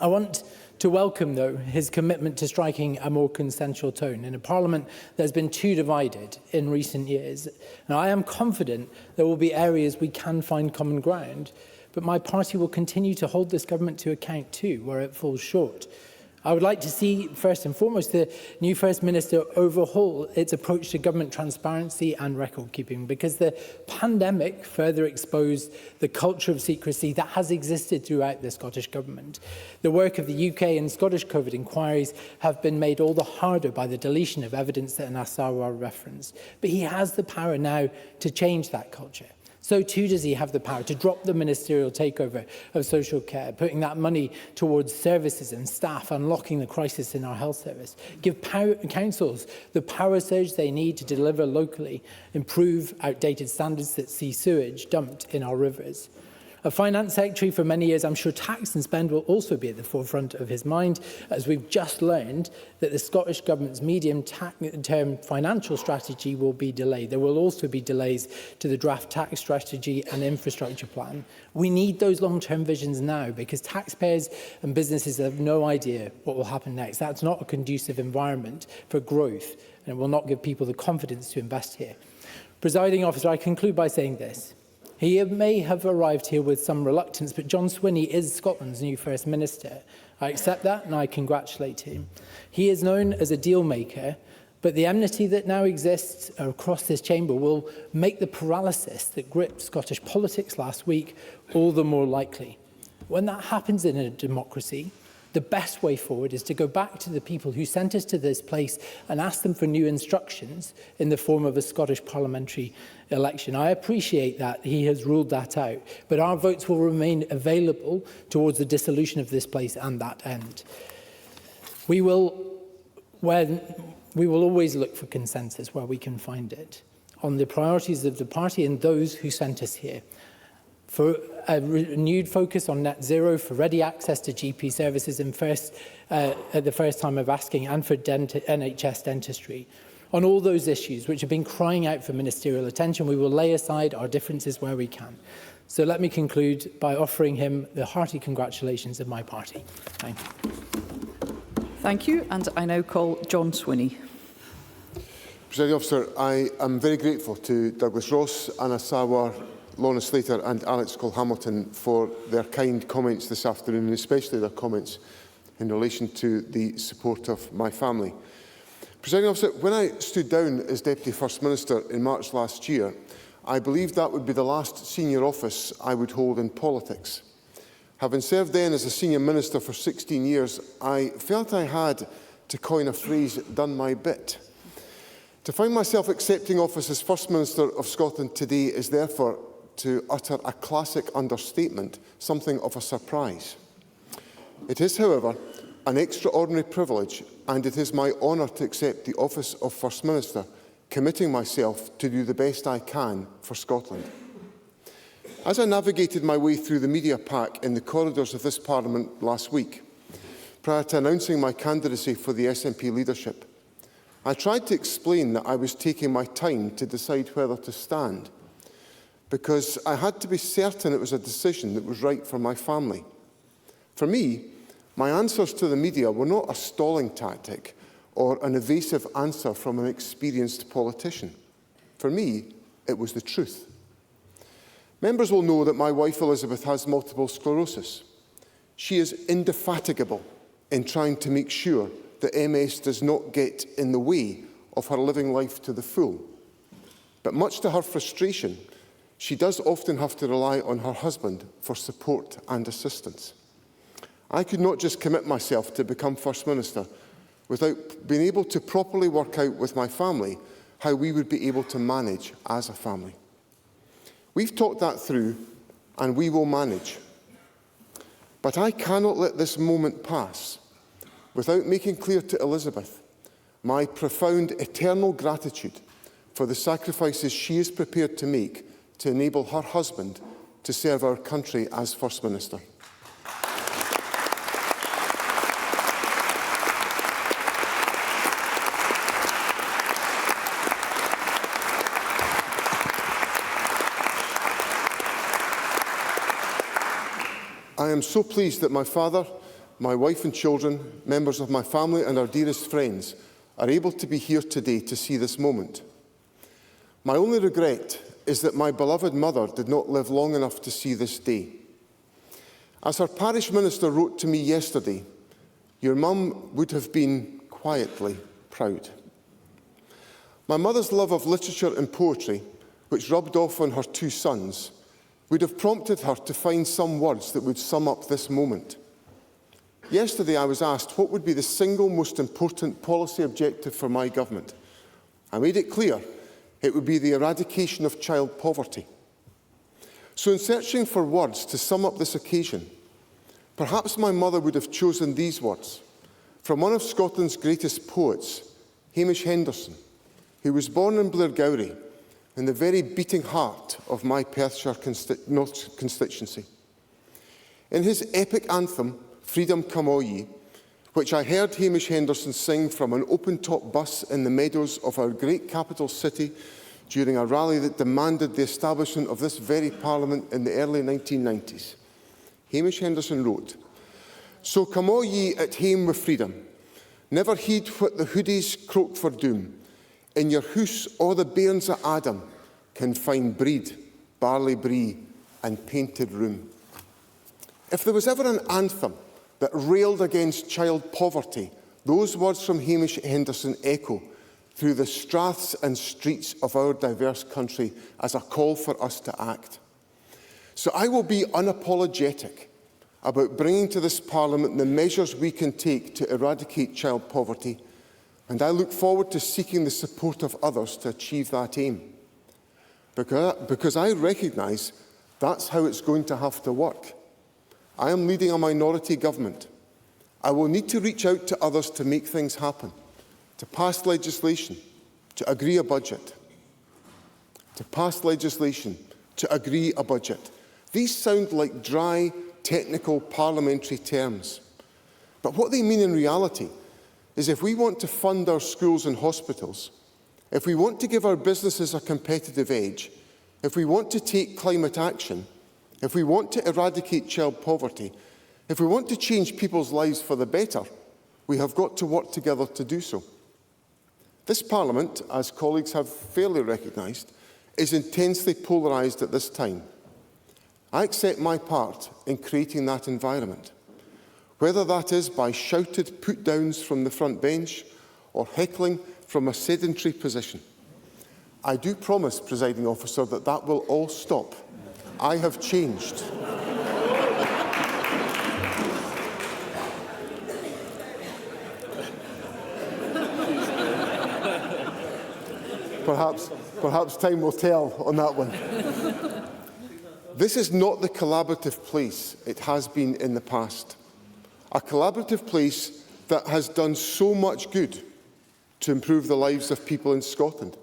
I want to welcome, though, his commitment to striking a more consensual tone in a parliament that has been too divided in recent years. Now, I am confident there will be areas we can find common ground, but my party will continue to hold this government to account too, where it falls short. I would like to see, first and foremost, the new First Minister overhaul its approach to government transparency and record-keeping, because the pandemic further exposed the culture of secrecy that has existed throughout the Scottish Government. The work of the UK and Scottish COVID inquiries have been made all the harder by the deletion of evidence that Nassauer referenced. But he has the power now to change that culture. So too does he have the power to drop the ministerial takeover of social care, putting that money towards services and staff, unlocking the crisis in our health service, give councils the power surge they need to deliver locally, improve outdated standards that see sewage dumped in our rivers. A finance secretary for many years, I'm sure tax and spend will also be at the forefront of his mind, as we've just learned that the Scottish Government's medium-term financial strategy will be delayed. There will also be delays to the draft tax strategy and infrastructure plan. We need those long-term visions now, because taxpayers and businesses have no idea what will happen next. That's not a conducive environment for growth, and it will not give people the confidence to invest here. Presiding officer, I conclude by saying this. He may have arrived here with some reluctance, but John Swinney is Scotland's new First Minister. I accept that and I congratulate him. He is known as a deal maker, but the enmity that now exists across this chamber will make the paralysis that gripped Scottish politics last week all the more likely. When that happens in a democracy, the best way forward is to go back to the people who sent us to this place and ask them for new instructions in the form of a Scottish parliamentary election. I appreciate that he has ruled that out, but our votes will remain available towards the dissolution of this place and that end. We will always look for consensus where we can find it on the priorities of the party and those who sent us here. For a renewed focus on net zero, for ready access to GP services at the first time of asking, and for NHS dentistry. On all those issues which have been crying out for ministerial attention, we will lay aside our differences where we can. So let me conclude by offering him the hearty congratulations of my party. Thank you. Thank you, and I now call John Swinney. Presiding Officer, I am very grateful to Douglas Ross, Anna Sawar, Lorna Slater and Alex Cole-Hamilton for their kind comments this afternoon, and especially their comments in relation to the support of my family. Presiding Officer, when I stood down as Deputy First Minister in March last year, I believed that would be the last senior office I would hold in politics. Having served then as a senior minister for 16 years, I felt I had, to coin a phrase, done my bit. To find myself accepting office as First Minister of Scotland today is therefore, to utter a classic understatement, something of a surprise. It is, however, an extraordinary privilege, and it is my honour to accept the office of First Minister, committing myself to do the best I can for Scotland. As I navigated my way through the media pack in the corridors of this Parliament last week, prior to announcing my candidacy for the SNP leadership, I tried to explain that I was taking my time to decide whether to stand, because I had to be certain it was a decision that was right for my family. For me, my answers to the media were not a stalling tactic or an evasive answer from an experienced politician. For me, it was the truth. Members will know that my wife Elizabeth has multiple sclerosis. She is indefatigable in trying to make sure that MS does not get in the way of her living life to the full. But much to her frustration, she does often have to rely on her husband for support and assistance. I could not just commit myself to become First Minister without being able to properly work out with my family how we would be able to manage as a family. We've talked that through, and we will manage. But I cannot let this moment pass without making clear to Elizabeth my profound eternal gratitude for the sacrifices she is prepared to make to enable her husband to serve our country as First Minister. I am so pleased that my father, my wife and children, members of my family and our dearest friends are able to be here today to see this moment. My only regret is that my beloved mother did not live long enough to see this day. As her parish minister wrote to me yesterday, your mum would have been quietly proud. My mother's love of literature and poetry, which rubbed off on her two sons, would have prompted her to find some words that would sum up this moment. Yesterday I was asked what would be the single most important policy objective for my government. I made it clear it would be the eradication of child poverty. So in searching for words to sum up this occasion, perhaps my mother would have chosen these words from one of Scotland's greatest poets, Hamish Henderson, who was born in Blairgowrie, in the very beating heart of my Perthshire North constituency. In his epic anthem, Freedom Come All Ye, which I heard Hamish Henderson sing from an open-top bus in the meadows of our great capital city during a rally that demanded the establishment of this very Parliament in the early 1990s. Hamish Henderson wrote, "So come all ye at hame with freedom, never heed what the hoodies croak for doom. In your house all the bairns of Adam can find breed, barley brie and painted room." If there was ever an anthem that railed against child poverty, those words from Hamish Henderson echo through the straths and streets of our diverse country as a call for us to act. So I will be unapologetic about bringing to this Parliament the measures we can take to eradicate child poverty, and I look forward to seeking the support of others to achieve that aim. Because I recognise that's how it's going to have to work. I am leading a minority government. I will need to reach out to others to make things happen, to pass legislation, to agree a budget. To pass legislation, to agree a budget. These sound like dry, technical parliamentary terms. But what they mean in reality is if we want to fund our schools and hospitals, if we want to give our businesses a competitive edge, if we want to take climate action, if we want to eradicate child poverty, if we want to change people's lives for the better, we have got to work together to do so. This Parliament, as colleagues have fairly recognised, is intensely polarised at this time. I accept my part in creating that environment, whether that is by shouted put-downs from the front bench or heckling from a sedentary position. I do promise, Presiding Officer, that that will all stop. I have changed. Perhaps time will tell on that one. This is not the collaborative place it has been in the past. A collaborative place that has done so much good to improve the lives of people in Scotland.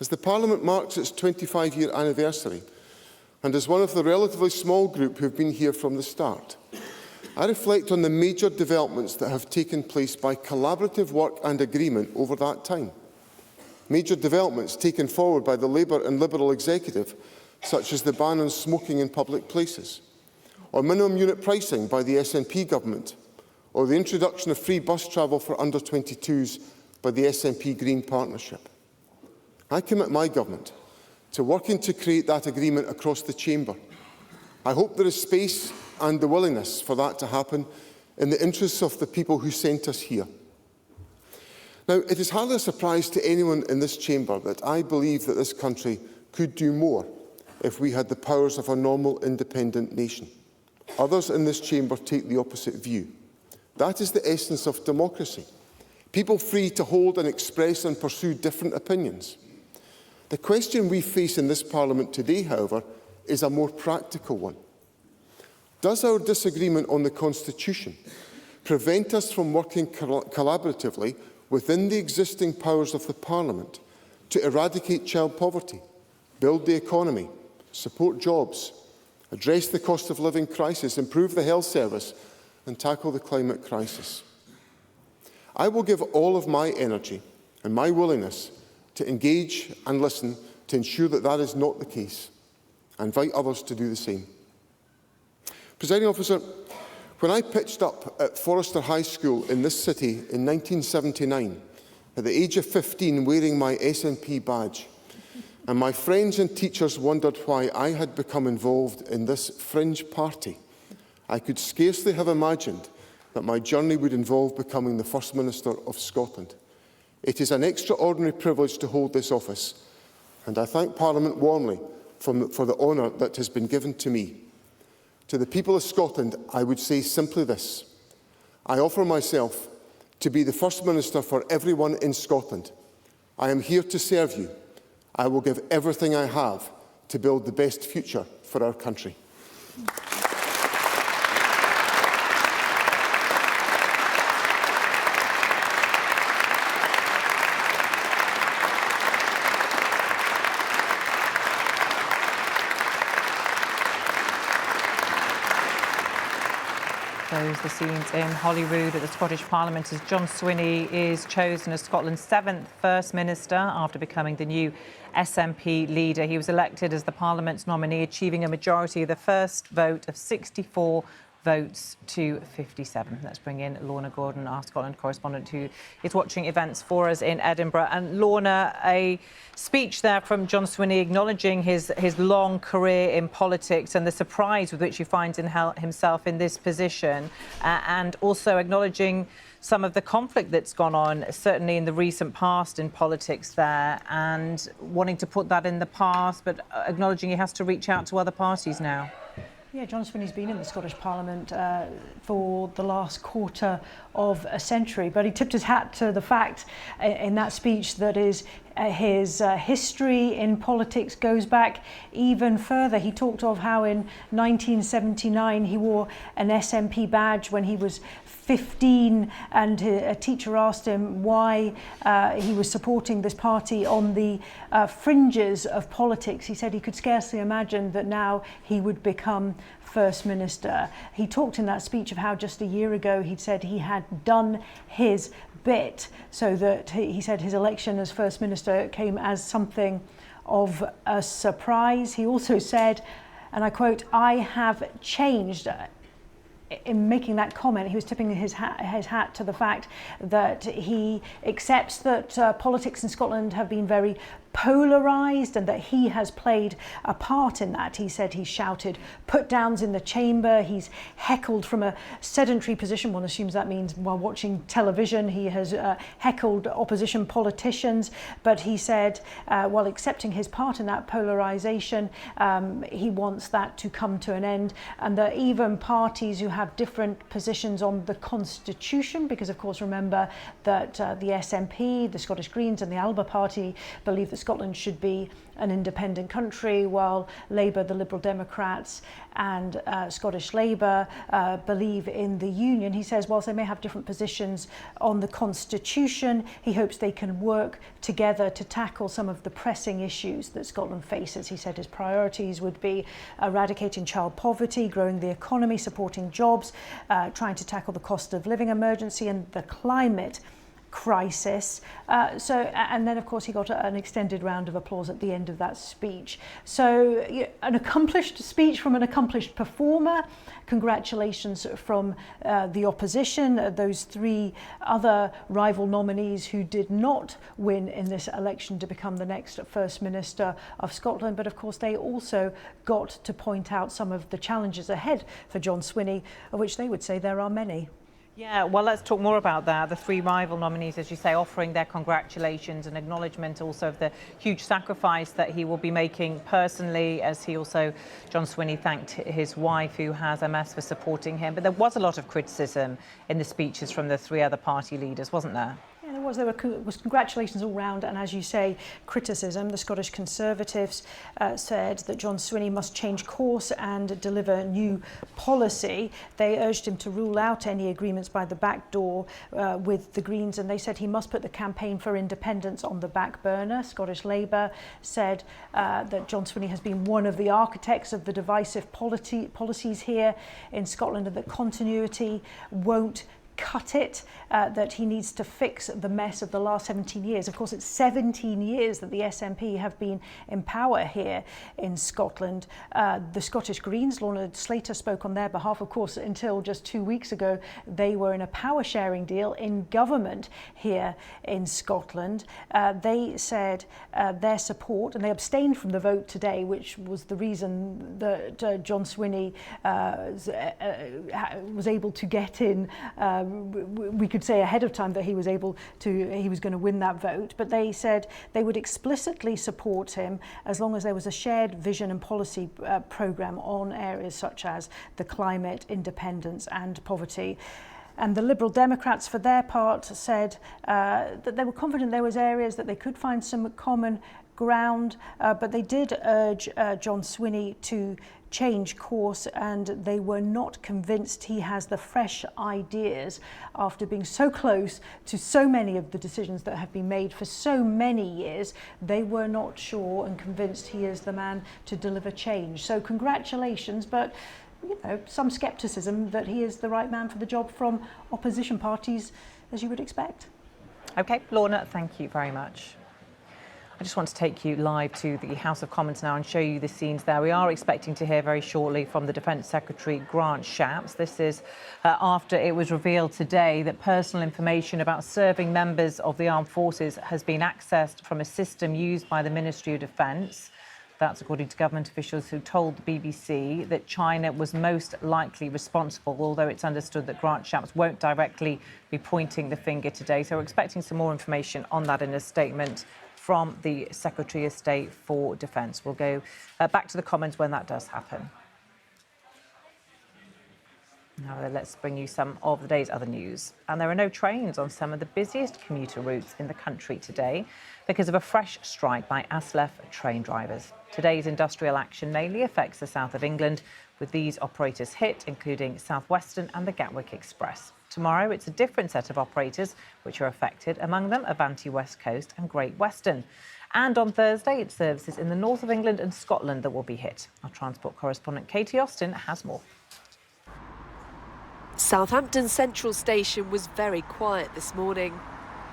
As the Parliament marks its 25-year anniversary, and as one of the relatively small group who have been here from the start, I reflect on the major developments that have taken place by collaborative work and agreement over that time. Major developments taken forward by the Labour and Liberal executive, such as the ban on smoking in public places, or minimum unit pricing by the SNP government, or the introduction of free bus travel for under-22s by the SNP Green Partnership. I commit my government to working to create that agreement across the chamber. I hope there is space and the willingness for that to happen in the interests of the people who sent us here. Now, it is hardly a surprise to anyone in this chamber that I believe that this country could do more if we had the powers of a normal, independent nation. Others in this chamber take the opposite view. That is the essence of democracy. People free to hold and express and pursue different opinions. The question we face in this Parliament today, however, is a more practical one. Does our disagreement on the Constitution prevent us from working collaboratively within the existing powers of the Parliament to eradicate child poverty, build the economy, support jobs, address the cost of living crisis, improve the health service and tackle the climate crisis? I will give all of my energy and my willingness to engage and listen to ensure that that is not the case. I invite others to do the same. Presiding Officer, When I pitched up at Forrester High School in this city in 1979, at the age of 15, wearing my SNP badge, and my friends and teachers wondered why I had become involved in this fringe party, I could scarcely have imagined that my journey would involve becoming the First Minister of Scotland. It is an extraordinary privilege to hold this office, and I thank Parliament warmly for the honour that has been given to me. To the people of Scotland, I would say simply this: I offer myself to be the First Minister for everyone in Scotland. I am here to serve you. I will give everything I have to build the best future for our country. Those the scenes in Holyrood at the Scottish Parliament as John Swinney is chosen as Scotland's 7th First Minister after becoming the new SNP leader. He was elected as the Parliament's nominee, achieving a majority of the first vote of 64 votes to 57. Let's bring in Lorna Gordon, our Scotland correspondent, who is watching events for us in Edinburgh. And Lorna, a speech there from John Swinney acknowledging his long career in politics and the surprise with which he finds himself in this position, and also acknowledging some of the conflict that's gone on, certainly in the recent past in politics there, and wanting to put that in the past, but acknowledging he has to reach out to other parties now. Yeah, John Swinney's been in the Scottish Parliament for the last quarter of a century, but he tipped his hat to the fact in that speech that his history in politics goes back even further. He talked of how in 1979 he wore an SNP badge when he was 15, and a teacher asked him why he was supporting this party on the fringes of politics. He said he could scarcely imagine that now he would become First Minister. He talked in that speech of how just a year ago he'd said he had done his bit, so that he said his election as First Minister came as something of a surprise. He also said, and I quote, "I have changed." In making that comment, he was tipping his hat to the fact that he accepts that politics in Scotland have been very polarised and that he has played a part in that. He said he shouted put-downs in the chamber, he's heckled from a sedentary position. One assumes that means while watching television. He has heckled opposition politicians, but he said while accepting his part in that polarisation, he wants that to come to an end, and that even parties who have different positions on the Constitution, because of course remember that the SNP, the Scottish Greens and the Alba Party believe that Scotland should be an independent country, while Labour, the Liberal Democrats and Scottish Labour believe in the Union. He says whilst they may have different positions on the Constitution, he hopes they can work together to tackle some of the pressing issues that Scotland faces. He said his priorities would be eradicating child poverty, growing the economy, supporting jobs, trying to tackle the cost of living emergency and the climate crisis. And then of course he got an extended round of applause at the end of that speech. So an accomplished speech from an accomplished performer. Congratulations from the opposition, those 3 other rival nominees who did not win in this election to become the next First Minister of Scotland. But of course they also got to point out some of the challenges ahead for John Swinney, of which they would say there are many. Yeah, well, let's talk more about that. The 3 rival nominees, as you say, offering their congratulations and acknowledgement also of the huge sacrifice that he will be making personally, as he also, John Swinney, thanked his wife, who has MS, for supporting him. But there was a lot of criticism in the speeches from the 3 other party leaders, wasn't there? There was congratulations all round, and as you say, criticism. The Scottish Conservatives said that John Swinney must change course and deliver new policy. They urged him to rule out any agreements by the back door with the Greens, and they said he must put the campaign for independence on the back burner. Scottish Labour said that John Swinney has been one of the architects of the divisive policies here in Scotland, and that continuity won't cut it, that he needs to fix the mess of the last 17 years. Of course, it's 17 years that the SNP have been in power here in Scotland. The Scottish Greens, Lorna Slater spoke on their behalf. Of course, until just 2 weeks ago, they were in a power sharing deal in government here in Scotland. They said their support, and they abstained from the vote today, which was the reason that John Swinney was able to get in. We could say ahead of time that he was going to win that vote, but they said they would explicitly support him as long as there was a shared vision and policy programme on areas such as the climate, independence and poverty. And the Liberal Democrats, for their part, said that they were confident there was areas that they could find some common ground, but they did urge John Swinney to change course, and they were not convinced he has the fresh ideas after being so close to so many of the decisions that have been made for so many years. They were not sure and convinced he is the man to deliver change. So congratulations, but some scepticism that he is the right man for the job from opposition parties, as you would expect. OK, Lorna, thank you very much. I just want to take you live to the House of Commons now and show you the scenes there. We are expecting to hear very shortly from the Defence Secretary, Grant Shapps. This is after it was revealed today that personal information about serving members of the armed forces has been accessed from a system used by the Ministry of Defence. That's according to government officials who told the BBC that China was most likely responsible, although it's understood that Grant Shapps won't directly be pointing the finger today. So we're expecting some more information on that in a statement from the Secretary of State for Defence. We'll go back to the Commons when that does happen. Now let's bring you some of the day's other news. And there are no trains on some of the busiest commuter routes in the country today because of a fresh strike by ASLEF train drivers. Today's industrial action mainly affects the south of England, with these operators hit, including South Western and the Gatwick Express. Tomorrow, it's a different set of operators which are affected, among them Avanti West Coast and Great Western. And on Thursday, it's services in the north of England and Scotland that will be hit. Our transport correspondent Katie Austin has more. Southampton Central Station was very quiet this morning.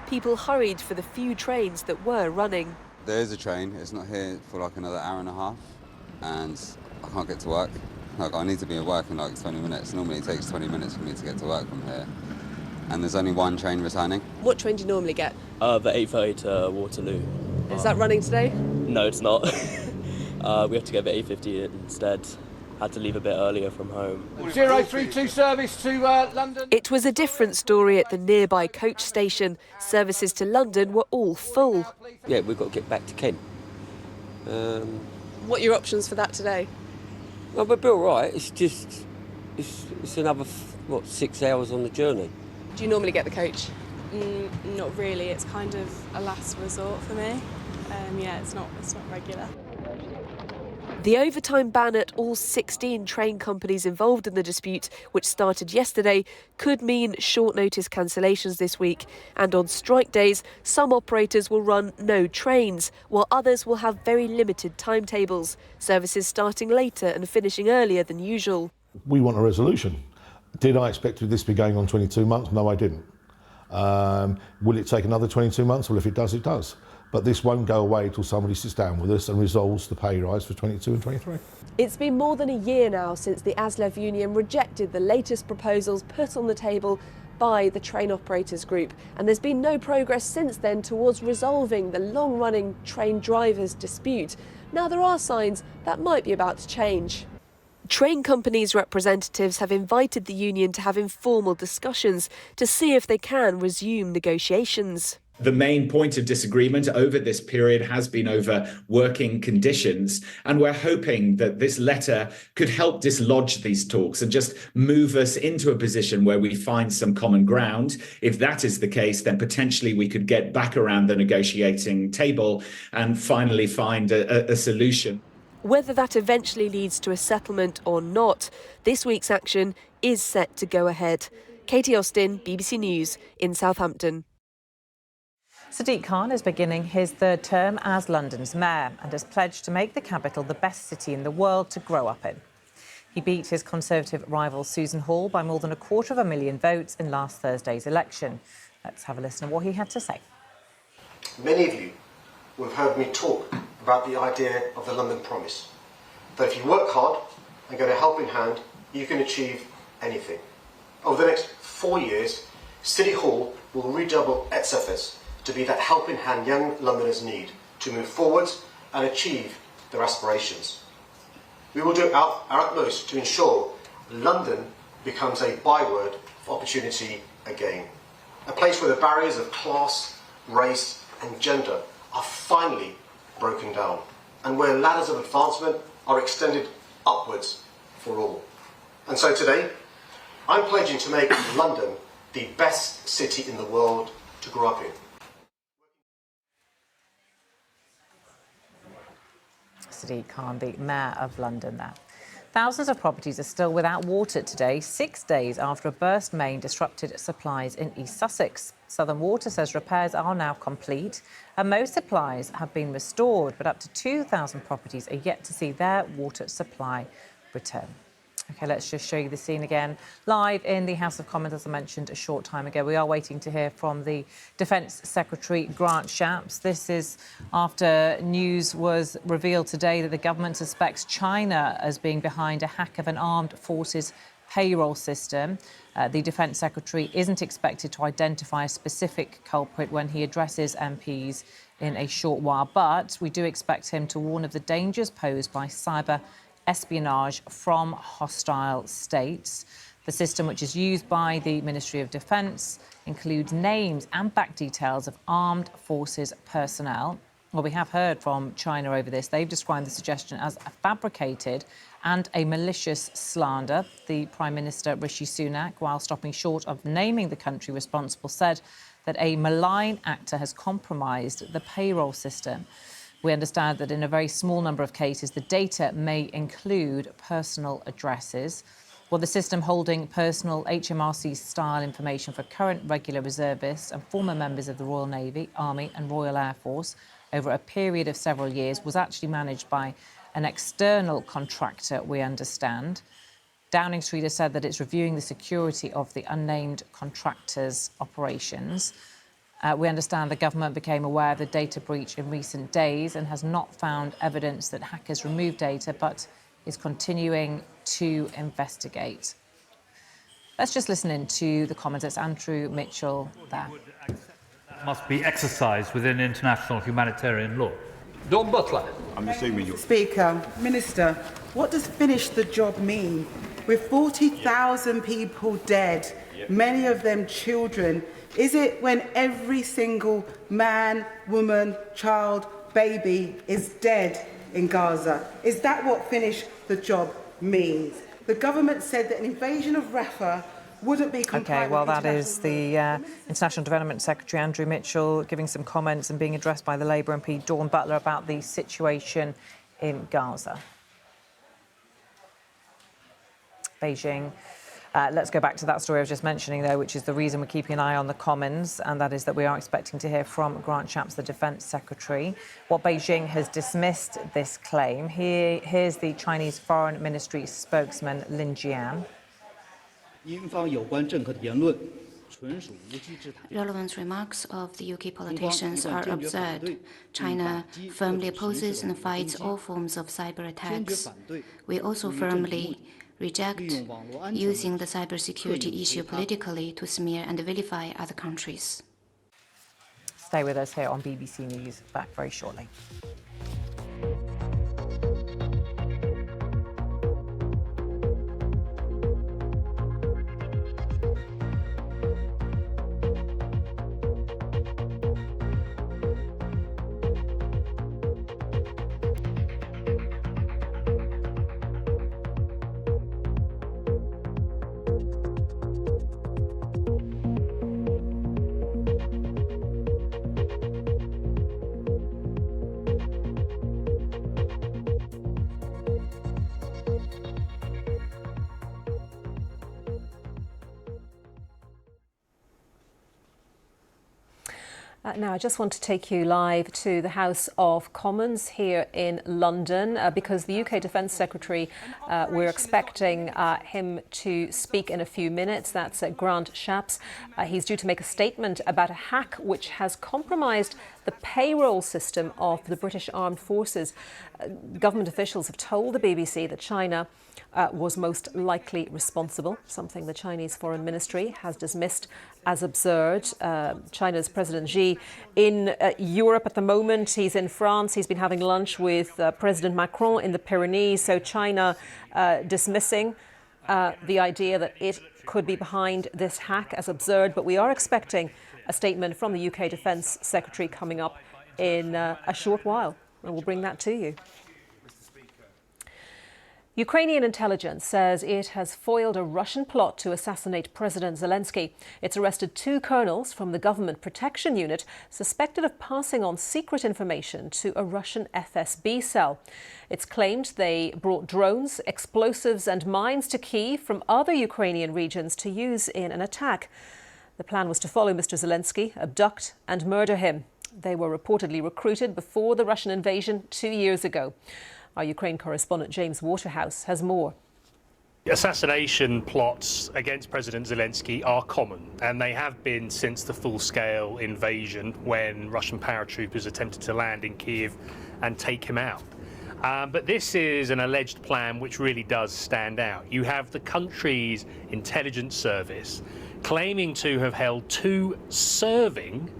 People hurried for the few trains that were running. There is a train, it's not here for like another hour and a half, and I can't get to work. Like, I need to be at work in like 20 minutes. Normally it takes 20 minutes for me to get to work from here. And there's only one train returning. What train do you normally get? The 8:30 to Waterloo. Is that running today? No, it's not. We have to get the 8:50 instead. Had to leave a bit earlier from home. 032 service to London. It was a different story at the nearby coach station. Services to London were all full. Yeah, we've got to get back to Kent. What are your options for that today? Well, we'll be all right. It's just, it's another, 6 hours on the journey. Do you normally get the coach? Not really. It's kind of a last resort for me. It's not regular. The overtime ban at all 16 train companies involved in the dispute, which started yesterday, could mean short-notice cancellations this week. And on strike days, some operators will run no trains, while others will have very limited timetables, services starting later and finishing earlier than usual. We want a resolution. Did I expect this to be going on 22 months? No, I didn't. Will it take another 22 months? Well, if it does, it does. But this won't go away until somebody sits down with us and resolves the pay rise for 22 and 23. It's been more than a year now since the ASLEF union rejected the latest proposals put on the table by the train operators group, and there's been no progress since then towards resolving the long-running train drivers dispute. Now there are signs that might be about to change. Train companies' representatives have invited the union to have informal discussions to see if they can resume negotiations. The main point of disagreement over this period has been over working conditions, and we're hoping that this letter could help dislodge these talks and just move us into a position where we find some common ground. If that is the case, then potentially we could get back around the negotiating table and finally find a solution. Whether that eventually leads to a settlement or not, this week's action is set to go ahead. Katie Austin, BBC News in Southampton. Sadiq Khan is beginning his third term as London's mayor and has pledged to make the capital the best city in the world to grow up in. He beat his Conservative rival Susan Hall by more than 250,000 votes in last Thursday's election. Let's have a listen to what he had to say. Many of you will have heard me talk about the idea of the London Promise, that if you work hard and get a helping hand, you can achieve anything. Over the next 4 years, City Hall will redouble its efforts to be that helping hand young Londoners need to move forwards and achieve their aspirations. We will do our utmost to ensure London becomes a byword for opportunity again. A place where the barriers of class, race and gender are finally broken down, and where ladders of advancement are extended upwards for all. And so today, I'm pledging to make London the best city in the world to grow up in. Sadiq Khan, the Mayor of London there. Thousands of properties are still without water today, 6 days after a burst main disrupted supplies in East Sussex. Southern Water says repairs are now complete and most supplies have been restored, but up to 2,000 properties are yet to see their water supply return. OK, let's just show you the scene again. Live in the House of Commons, as I mentioned a short time ago. We are waiting to hear from the Defence Secretary, Grant Shapps. This is after news was revealed today that the government suspects China as being behind a hack of an armed forces payroll system. The Defence Secretary isn't expected to identify a specific culprit when he addresses MPs in a short while, but we do expect him to warn of the dangers posed by cyber espionage from hostile states. The system, which is used by the Ministry of Defence, includes names and bank details of armed forces personnel. Well, we have heard from China over this. They've described the suggestion as a fabricated and a malicious slander. The Prime Minister, Rishi Sunak, while stopping short of naming the country responsible, said that a malign actor has compromised the payroll system. We understand that in a very small number of cases, the data may include personal addresses. Well, the system holding personal HMRC-style information for current regular reservists and former members of the Royal Navy, Army and Royal Air Force over a period of several years was actually managed by an external contractor, we understand. Downing Street has said that it's reviewing the security of the unnamed contractor's operations. We understand the government became aware of the data breach in recent days and has not found evidence that hackers removed data, but is continuing to investigate. Let's just listen in to the comments. It's Andrew Mitchell there. Must be exercised within international humanitarian law. Dawn Butler. I'm assuming you're... Speaker, Minister, what does finish the job mean? With 40,000 people dead, many of them children, is it when every single man, woman, child, baby is dead in Gaza? Is that what finish the job means? The government said that an invasion of Rafah wouldn't be compliant. OK, well, that is the International Development Secretary, Andrew Mitchell, giving some comments and being addressed by the Labour MP, Dawn Butler, about the situation in Gaza. Beijing. Let's go back to that story I was just mentioning, though, which is the reason we're keeping an eye on the Commons, and that is that we are expecting to hear from Grant Shapps, the Defence Secretary. Well, Beijing has dismissed this claim. Here's the Chinese Foreign Ministry spokesman, Lin Jian. Relevant remarks of the UK politicians are absurd. China firmly opposes and fights all forms of cyber attacks. We also firmly reject using the cybersecurity issue politically to smear and vilify other countries. Stay with us here on BBC News. Back very shortly. Now, I just want to take you live to the House of Commons here in London because the UK Defence Secretary, we're expecting him to speak in a few minutes. That's Grant Shapps. He's due to make a statement about a hack which has compromised the payroll system of the British Armed Forces. Government officials have told the BBC that China was most likely responsible, something the Chinese Foreign Ministry has dismissed as absurd. China's President Xi in Europe at the moment. He's in France. He's been having lunch with President Macron in the Pyrenees. So China dismissing the idea that it could be behind this hack as absurd. But we are expecting a statement from the UK Defence Secretary coming up in a short while, and we'll bring that to you. Ukrainian intelligence says it has foiled a Russian plot to assassinate President Zelensky. It's arrested 2 colonels from the government protection unit suspected of passing on secret information to a Russian FSB cell. It's claimed they brought drones, explosives and mines to Kyiv from other Ukrainian regions to use in an attack. The plan was to follow Mr. Zelensky, abduct and murder him. They were reportedly recruited before the Russian invasion 2 years ago. Our Ukraine correspondent James Waterhouse has more. Assassination plots against President Zelensky are common, and they have been since the full-scale invasion when Russian paratroopers attempted to land in Kyiv and take him out. But this is an alleged plan which really does stand out. You have the country's intelligence service claiming to have held 2 serving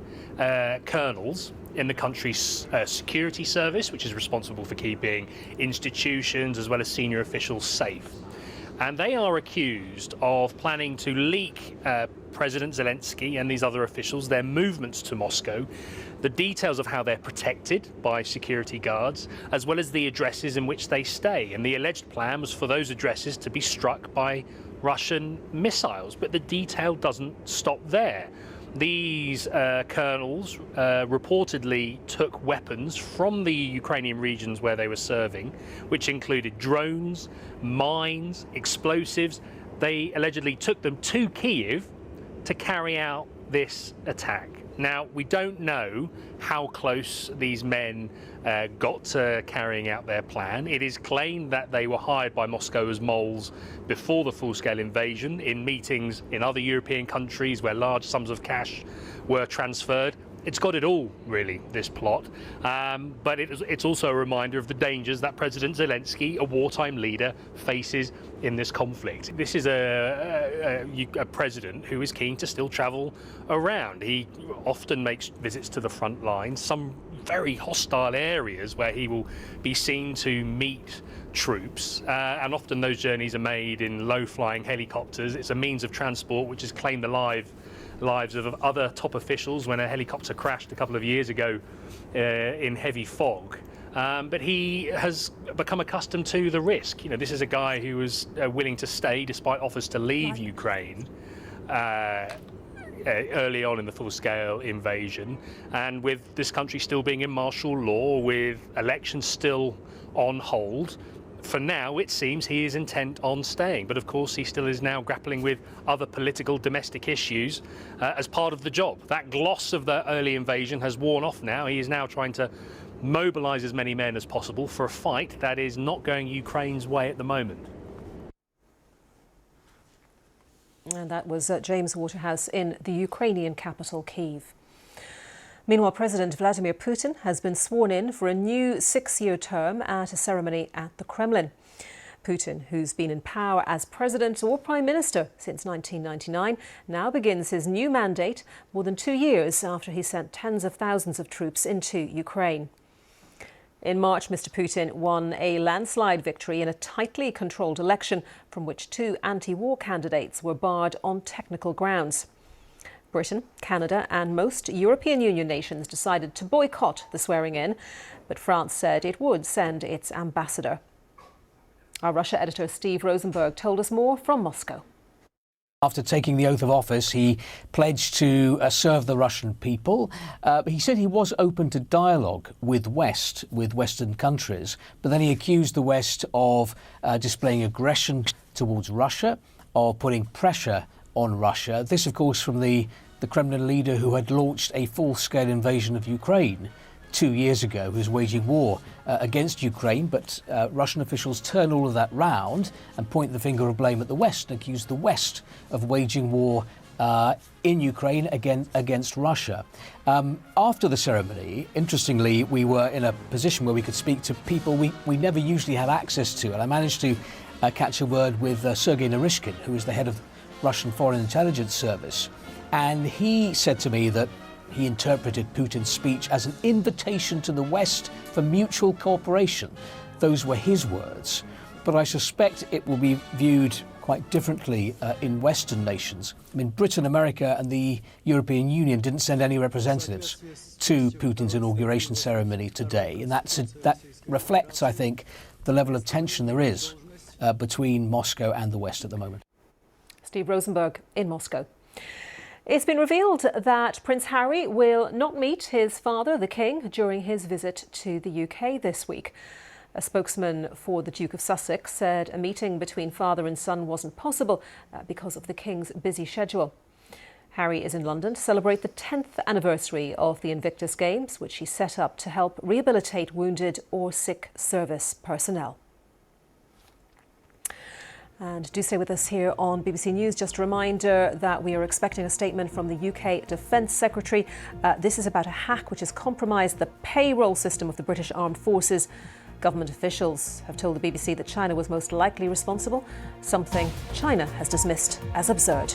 colonels in the country's security service, which is responsible for keeping institutions as well as senior officials safe. And they are accused of planning to leak President Zelensky and these other officials, their movements to Moscow, the details of how they're protected by security guards, as well as the addresses in which they stay. And the alleged plan was for those addresses to be struck by Russian missiles. But the detail doesn't stop there. These colonels reportedly took weapons from the Ukrainian regions where they were serving, which included drones, mines, explosives. They allegedly took them to Kyiv to carry out this attack. Now, we don't know how close these men got to carrying out their plan. It is claimed that they were hired by Moscow as moles before the full-scale invasion in meetings in other European countries where large sums of cash were transferred. It's got it all, really, this plot. But it's also a reminder of the dangers that President Zelensky, a wartime leader, faces in this conflict. This is a president who is keen to still travel around. He often makes visits to the front lines, some very hostile areas where he will be seen to meet troops, and often those journeys are made in low-flying helicopters. It's a means of transport which has claimed the lives of other top officials when a helicopter crashed a couple of years ago in heavy fog. But he has become accustomed to the risk. You know, this is a guy who was willing to stay despite offers to leave Ukraine early on in the full-scale invasion, and with this country still being in martial law, with elections still on hold, for now it seems he is intent on staying. But of course he still is now grappling with other political domestic issues as part of the job. That gloss of the early invasion has worn off now. He is now trying to mobilise as many men as possible for a fight that is not going Ukraine's way at the moment. And that was James Waterhouse in the Ukrainian capital, Kyiv. Meanwhile, President Vladimir Putin has been sworn in for a new 6-year term at a ceremony at the Kremlin. Putin, who's been in power as president or prime minister since 1999, now begins his new mandate more than 2 years after he sent tens of thousands of troops into Ukraine. In March, Mr. Putin won a landslide victory in a tightly controlled election from which 2 anti-war candidates were barred on technical grounds. Britain, Canada and most European Union nations decided to boycott the swearing-in, but France said it would send its ambassador. Our Russia editor Steve Rosenberg told us more from Moscow. After taking the oath of office, he pledged to serve the Russian people. He said he was open to dialogue with Western countries, but then he accused the West of displaying aggression towards Russia, of putting pressure on Russia. This, of course, from the Kremlin leader who had launched a full-scale invasion of Ukraine 2 years ago, who's waging war against Ukraine. But Russian officials turn all of that round and point the finger of blame at the West and accuse the West of waging war in Ukraine against Russia. After the ceremony, interestingly, we were in a position where we could speak to people we never usually have access to. And I managed to catch a word with Sergei Narishkin, who is the head of Russian Foreign Intelligence Service. And he said to me that he interpreted Putin's speech as an invitation to the West for mutual cooperation. Those were his words. But I suspect it will be viewed quite differently in Western nations. I mean, Britain, America and the European Union didn't send any representatives to Putin's inauguration ceremony today. And that reflects, I think, the level of tension there is between Moscow and the West at the moment. Steve Rosenberg in Moscow. It's been revealed that Prince Harry will not meet his father, the King, during his visit to the UK this week. A spokesman for the Duke of Sussex said a meeting between father and son wasn't possible because of the King's busy schedule. Harry is in London to celebrate the 10th anniversary of the Invictus Games, which he set up to help rehabilitate wounded or sick service personnel. And do stay with us here on BBC News. Just a reminder that we are expecting a statement from the UK Defence Secretary. This is about a hack which has compromised the payroll system of the British Armed Forces. Government officials have told the BBC that China was most likely responsible, something China has dismissed as absurd.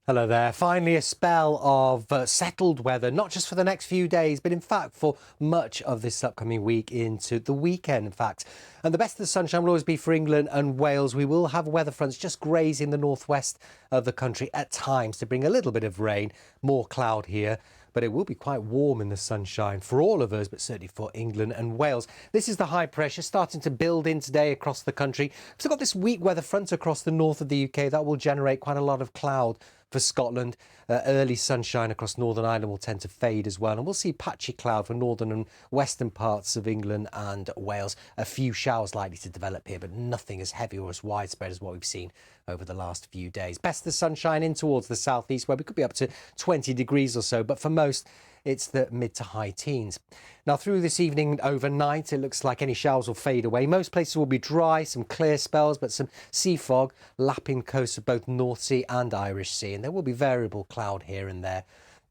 Hello there. Finally, a spell of settled weather, not just for the next few days, but in fact for much of this upcoming week into the weekend, in fact. And the best of the sunshine will always be for England and Wales. We will have weather fronts just grazing the northwest of the country at times to bring a little bit of rain, more cloud here. But it will be quite warm in the sunshine for all of us, but certainly for England and Wales. This is the high pressure starting to build in today across the country. We've still got this weak weather front across the north of the UK that will generate quite a lot of cloud for Scotland. Early sunshine across Northern Ireland will tend to fade as well. And we'll see patchy cloud for northern and western parts of England and Wales. A few showers likely to develop here, but nothing as heavy or as widespread as what we've seen over the last few days. Best of the sunshine in towards the southeast, where we could be up to 20 degrees or so. But for most, it's the mid to high teens. Now, through this evening overnight, it looks like any showers will fade away. Most places will be dry, some clear spells, but some sea fog lapping coasts of both North Sea and Irish Sea. And there will be variable cloud here and there.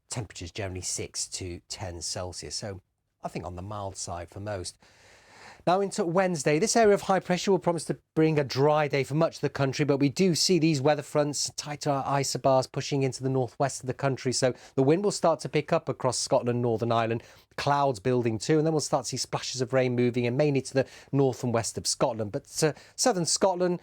Temperatures generally 6 to 10 Celsius. So I think on the mild side for most. Now into Wednesday, this area of high pressure will promise to bring a dry day for much of the country, but we do see these weather fronts, tighter isobars pushing into the northwest of the country. So the wind will start to pick up across Scotland, Northern Ireland, clouds building too, and then we'll start to see splashes of rain moving in mainly to the north and west of Scotland. But southern Scotland,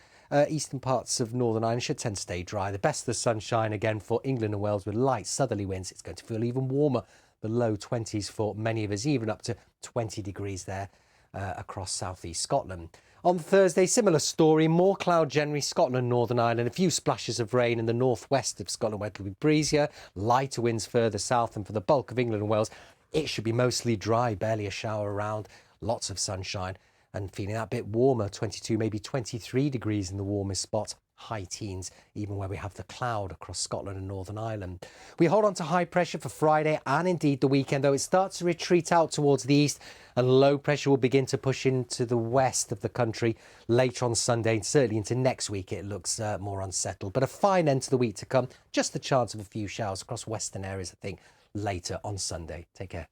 eastern parts of Northern Ireland should tend to stay dry. The best of the sunshine again for England and Wales with light southerly winds. It's going to feel even warmer, the low 20s for many of us, even up to 20 degrees there. Across southeast Scotland. On Thursday, similar story, more cloud generally, Scotland, Northern Ireland, a few splashes of rain in the northwest of Scotland where it will be breezier, lighter winds further south, and for the bulk of England and Wales, it should be mostly dry, barely a shower around, lots of sunshine and feeling that bit warmer, 22, maybe 23 degrees in the warmest spots. High teens, even where we have the cloud across Scotland and Northern Ireland. We hold on to high pressure for Friday and indeed the weekend, though it starts to retreat out towards the east and low pressure will begin to push into the west of the country later on Sunday and certainly into next week. It looks more unsettled, but a fine end to the week to come. Just the chance of a few showers across western areas, I think, later on Sunday. Take care.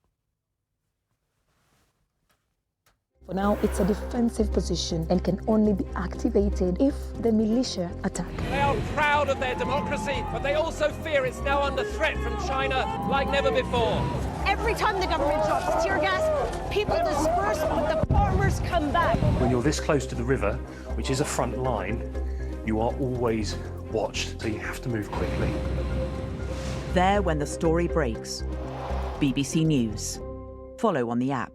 For now, it's a defensive position and can only be activated if the militia attack. They are proud of their democracy, but they also fear it's now under threat from China like never before. Every time the government drops tear gas, people disperse, but the farmers come back. When you're this close to the river, which is a front line, you are always watched, so you have to move quickly. There when the story breaks. BBC News. Follow on the app.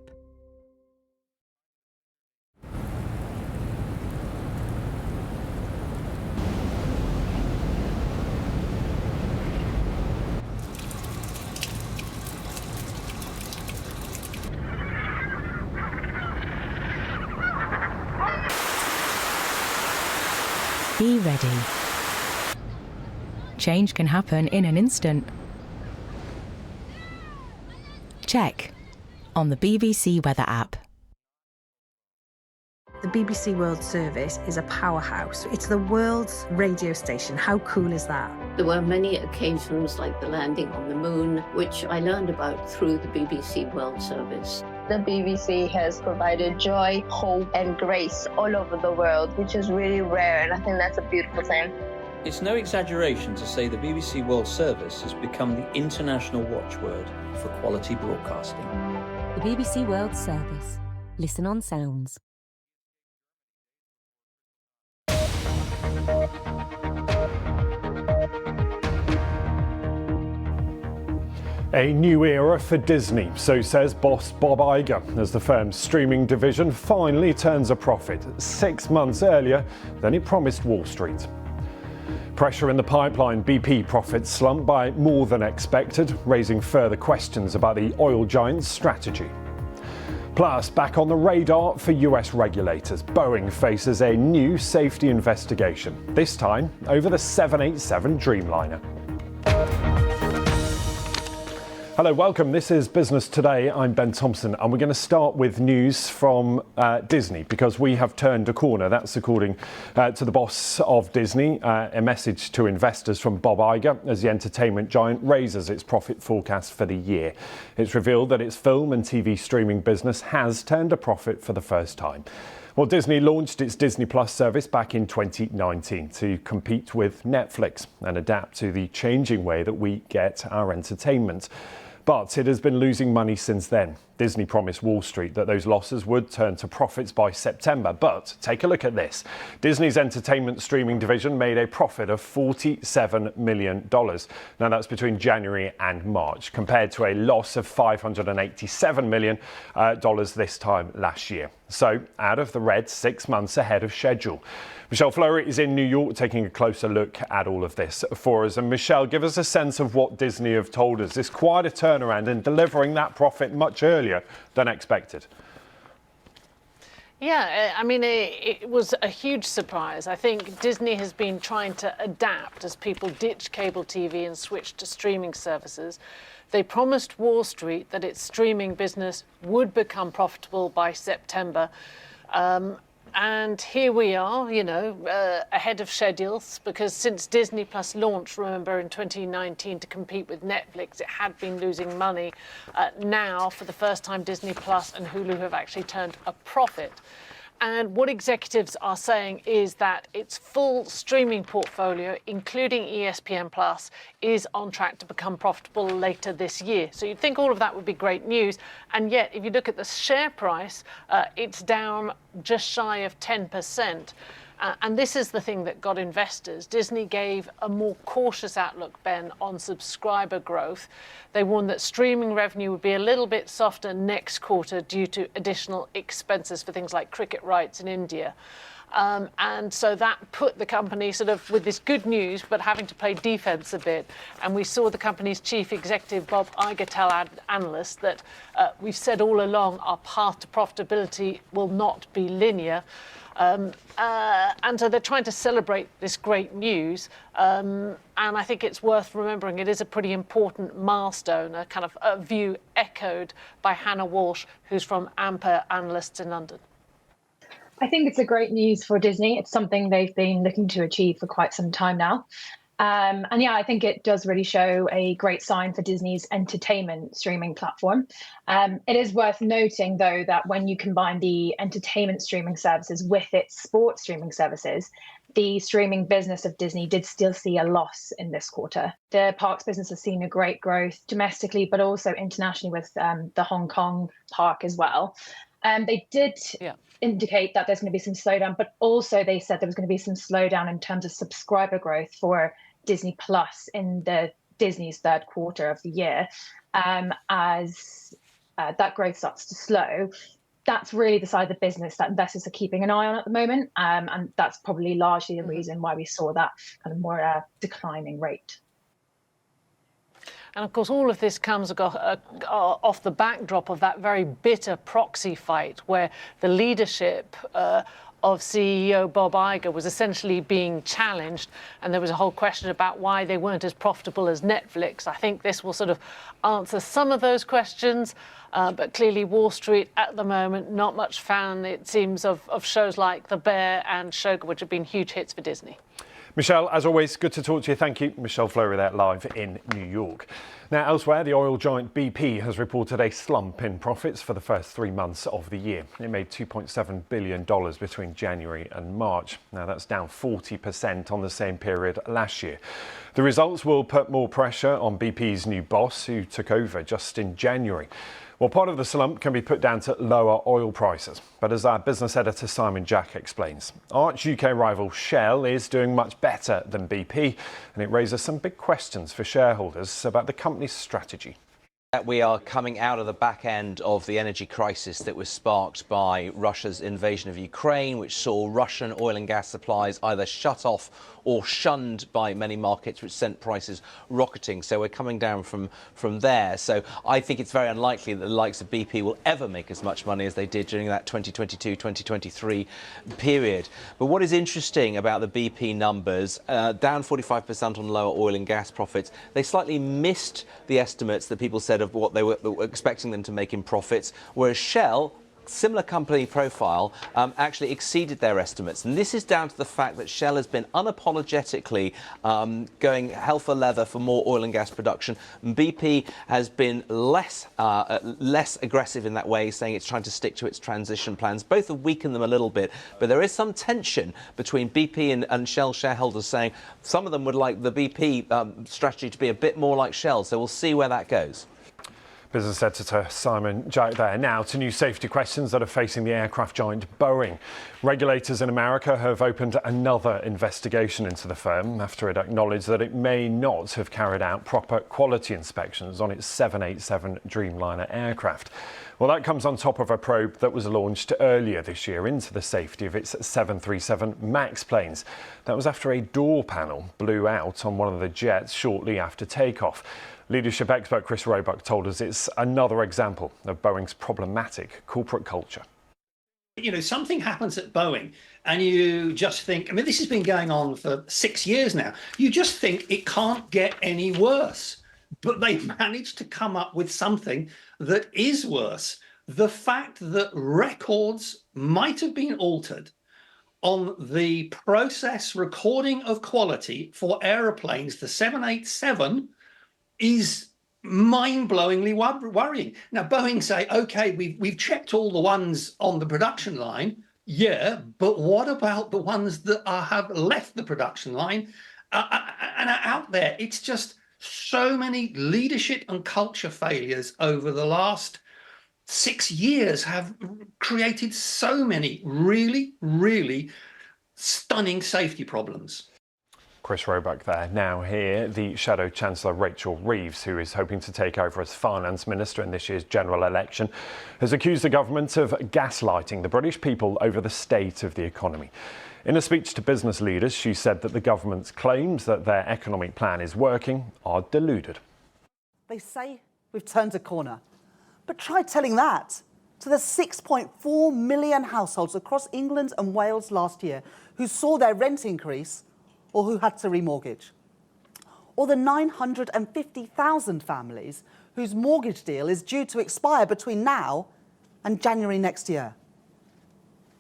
Be ready. Change can happen in an instant. Check on the BBC Weather app. The BBC World Service is a powerhouse. It's the world's radio station. How cool is that? There were many occasions like the landing on the moon, which I learned about through the BBC World Service. The BBC has provided joy, hope, and grace all over the world, which is really rare, and I think that's a beautiful thing. It's no exaggeration to say the BBC World Service has become the international watchword for quality broadcasting. The BBC World Service. Listen on sounds. A new era for Disney, so says boss Bob Iger, as the firm's streaming division finally turns a profit 6 months earlier than it promised Wall Street. Pressure in the pipeline, BP profits slumped by more than expected, raising further questions about the oil giant's strategy. Plus, back on the radar for US regulators, Boeing faces a new safety investigation, this time over the 787 Dreamliner. Hello, welcome. This is Business Today. I'm Ben Thompson, and we're going to start with news from Disney, because we have turned a corner. That's according to the boss of Disney, a message to investors from Bob Iger as the entertainment giant raises its profit forecast for the year. It's revealed that its film and TV streaming business has turned a profit for the first time. Well, Disney launched its Disney Plus service back in 2019 to compete with Netflix and adapt to the changing way that we get our entertainment. But it has been losing money since then. Disney promised Wall Street that those losses would turn to profits by September. But take a look at this. Disney's entertainment streaming division made a profit of $47 million. Now that's between January and March, compared to a loss of $587 million this time last year. So out of the red 6 months ahead of schedule. Michelle Fleury is in New York taking a closer look at all of this for us. And Michelle, give us a sense of what Disney have told us. It's quite a turnaround in delivering that profit much earlier than expected. Yeah, I mean, it was a huge surprise. I think Disney has been trying to adapt as people ditch cable TV and switch to streaming services. They promised Wall Street that its streaming business would become profitable by September. And here we are, ahead of schedules, because since Disney Plus launched, remember, in 2019 to compete with Netflix, it had been losing money. Now, for the first time, Disney Plus and Hulu have actually turned a profit. And what executives are saying is that its full streaming portfolio, including ESPN Plus, is on track to become profitable later this year. So you'd think all of that would be great news. And yet, if you look at the share price, it's down just shy of 10%. And this is the thing that got investors. Disney gave a more cautious outlook, Ben, on subscriber growth. They warned that streaming revenue would be a little bit softer next quarter due to additional expenses for things like cricket rights in India. And so that put the company sort of with this good news, but having to play defense a bit. And we saw the company's chief executive, Bob Iger, tell analysts that we've said all along our path to profitability will not be linear. And so they're trying to celebrate this great news. And I think it's worth remembering it is a pretty important milestone, a kind of a view echoed by Hannah Walsh, who's from Ampere Analysts in London. I think it's a great news for Disney. It's something they've been looking to achieve for quite some time now. And yeah, I think it does really show a great sign for Disney's entertainment streaming platform. It is worth noting, though, that when you combine the entertainment streaming services with its sports streaming services, the streaming business of Disney did still see a loss in this quarter. The parks business has seen a great growth domestically, but also internationally with the Hong Kong park as well. They did indicate that there's going to be some slowdown, but also they said there was going to be some slowdown in terms of subscriber growth for Disney Plus in the Disney's third quarter of the year. As that growth starts to slow, that's really the side of the business that investors are keeping an eye on at the moment. And that's probably largely the reason why we saw that kind of more declining rate. And of course, all of this comes off the backdrop of that very bitter proxy fight where the leadership of CEO Bob Iger was essentially being challenged, and there was a whole question about why they weren't as profitable as Netflix. I think this will sort of answer some of those questions, but clearly Wall Street at the moment, not much fan, it seems, of shows like The Bear and Shogun, which have been huge hits for Disney. Michelle, as always, good to talk to you. Thank you. Michelle Fleury there live in New York. Now, elsewhere, the oil giant BP has reported a slump in profits for the first 3 months of the year. It made $2.7 billion between January and March. Now, that's down 40% on the same period last year. The results will put more pressure on BP's new boss, who took over just in January. Well, part of the slump can be put down to lower oil prices. But as our business editor Simon Jack explains, arch UK rival Shell is doing much better than BP, and it raises some big questions for shareholders about the company's strategy. We are coming out of the back end of the energy crisis that was sparked by Russia's invasion of Ukraine, which saw Russian oil and gas supplies either shut off or shunned by many markets, which sent prices rocketing. So we're coming down from there. So I think it's very unlikely that the likes of BP will ever make as much money as they did during that 2022-2023 period. But what is interesting about the BP numbers, down 45% on lower oil and gas profits, they slightly missed the estimates that people said of what they were expecting them to make in profits, whereas Shell, similar company profile, actually exceeded their estimates. And this is down to the fact that Shell has been unapologetically going hell for leather for more oil and gas production. And BP has been less aggressive in that way, saying it's trying to stick to its transition plans. Both have weakened them a little bit, but there is some tension between BP and Shell shareholders, saying some of them would like the BP strategy to be a bit more like Shell. So we'll see where that goes. Business editor Simon Jack there. Now to new safety questions that are facing the aircraft giant Boeing. Regulators in America have opened another investigation into the firm after it acknowledged that it may not have carried out proper quality inspections on its 787 Dreamliner aircraft. Well, that comes on top of a probe that was launched earlier this year into the safety of its 737 MAX planes. That was after a door panel blew out on one of the jets shortly after takeoff. Leadership expert Chris Roebuck told us it's another example of Boeing's problematic corporate culture. You know, something happens at Boeing and you just think, I mean, this has been going on for 6 years now. You just think it can't get any worse. But they've managed to come up with something that is worse. The fact that records might have been altered on the process recording of quality for aeroplanes, the 787, is mind-blowingly worrying. Now, Boeing say, OK, we've checked all the ones on the production line. Yeah, but what about the ones that have left the production line and are out there? It's just so many leadership and culture failures over the last 6 years have created so many really, really stunning safety problems. Chris Roebuck there. Now here, the Shadow Chancellor Rachel Reeves, who is hoping to take over as Finance Minister in this year's general election, has accused the government of gaslighting the British people over the state of the economy. In a speech to business leaders, she said that the government's claims that their economic plan is working are deluded. They say we've turned a corner, but try telling that to the 6.4 million households across England and Wales last year who saw their rent increase or who had to remortgage, or the 950,000 families whose mortgage deal is due to expire between now and January next year.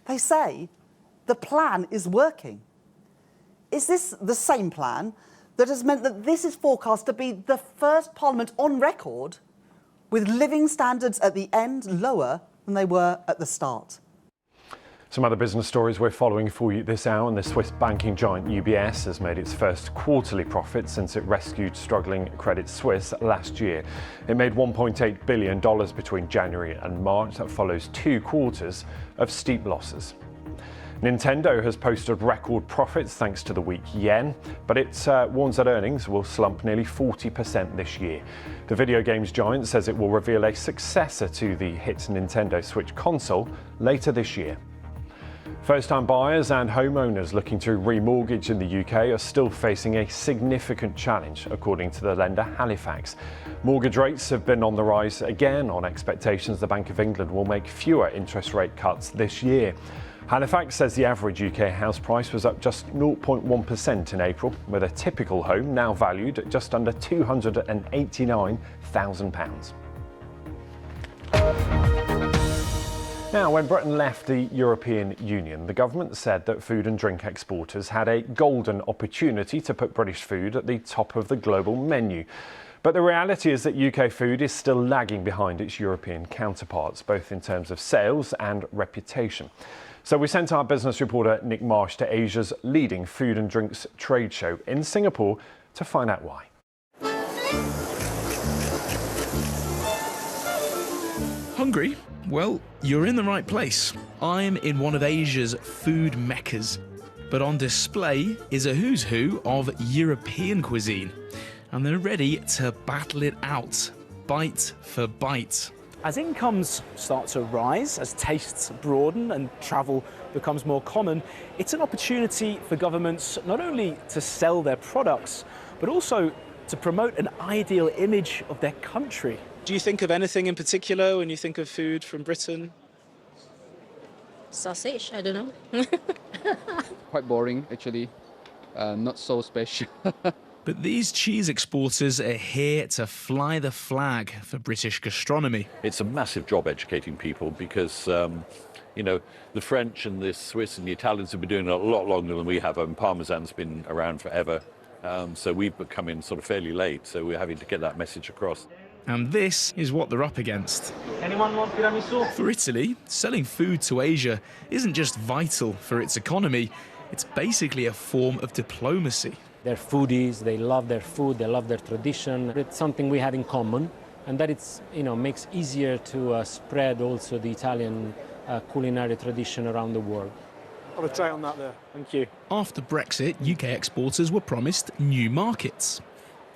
They say the plan is working. Is this the same plan that has meant that this is forecast to be the first Parliament on record with living standards at the end lower than they were at the start? Some other business stories we're following for you this hour, and the Swiss banking giant UBS has made its first quarterly profit since it rescued struggling Credit Suisse last year. It made $1.8 billion between January and March. That follows 2 quarters of steep losses. Nintendo has posted record profits thanks to the weak yen, but it warns that earnings will slump nearly 40% this year. The video games giant says it will reveal a successor to the hit Nintendo Switch console later this year. First-time buyers and homeowners looking to remortgage in the UK are still facing a significant challenge, according to the lender Halifax. Mortgage rates have been on the rise again on expectations the Bank of England will make fewer interest rate cuts this year. Halifax says the average UK house price was up just 0.1% in April, with a typical home now valued at just under £289,000. Now, when Britain left the European Union, the government said that food and drink exporters had a golden opportunity to put British food at the top of the global menu. But the reality is that UK food is still lagging behind its European counterparts, both in terms of sales and reputation. So we sent our business reporter Nick Marsh to Asia's leading food and drinks trade show in Singapore to find out why. Hungry? Well, you're in the right place. I'm in one of Asia's food meccas. But on display is a who's who of European cuisine. And they're ready to battle it out, bite for bite. As incomes start to rise, as tastes broaden and travel becomes more common, it's an opportunity for governments not only to sell their products, but also to promote an ideal image of their country. Do you think of anything in particular when you think of food from Britain? Sausage, I don't know. Quite boring, actually. Not so special. But these cheese exporters are here to fly the flag for British gastronomy. It's a massive job educating people because, you know, the French and the Swiss and the Italians have been doing it a lot longer than we have. Parmesan's been around forever. So we've come in sort of fairly late, so we're having to get that message across. And this is what they're up against. Anyone want tiramisu? For Italy, selling food to Asia isn't just vital for its economy, it's basically a form of diplomacy. They're foodies, they love their food, they love their tradition. It's something we have in common, and that it's, makes easier to spread also the Italian culinary tradition around the world. I'll try on that there. Thank you. After Brexit, UK exporters were promised new markets.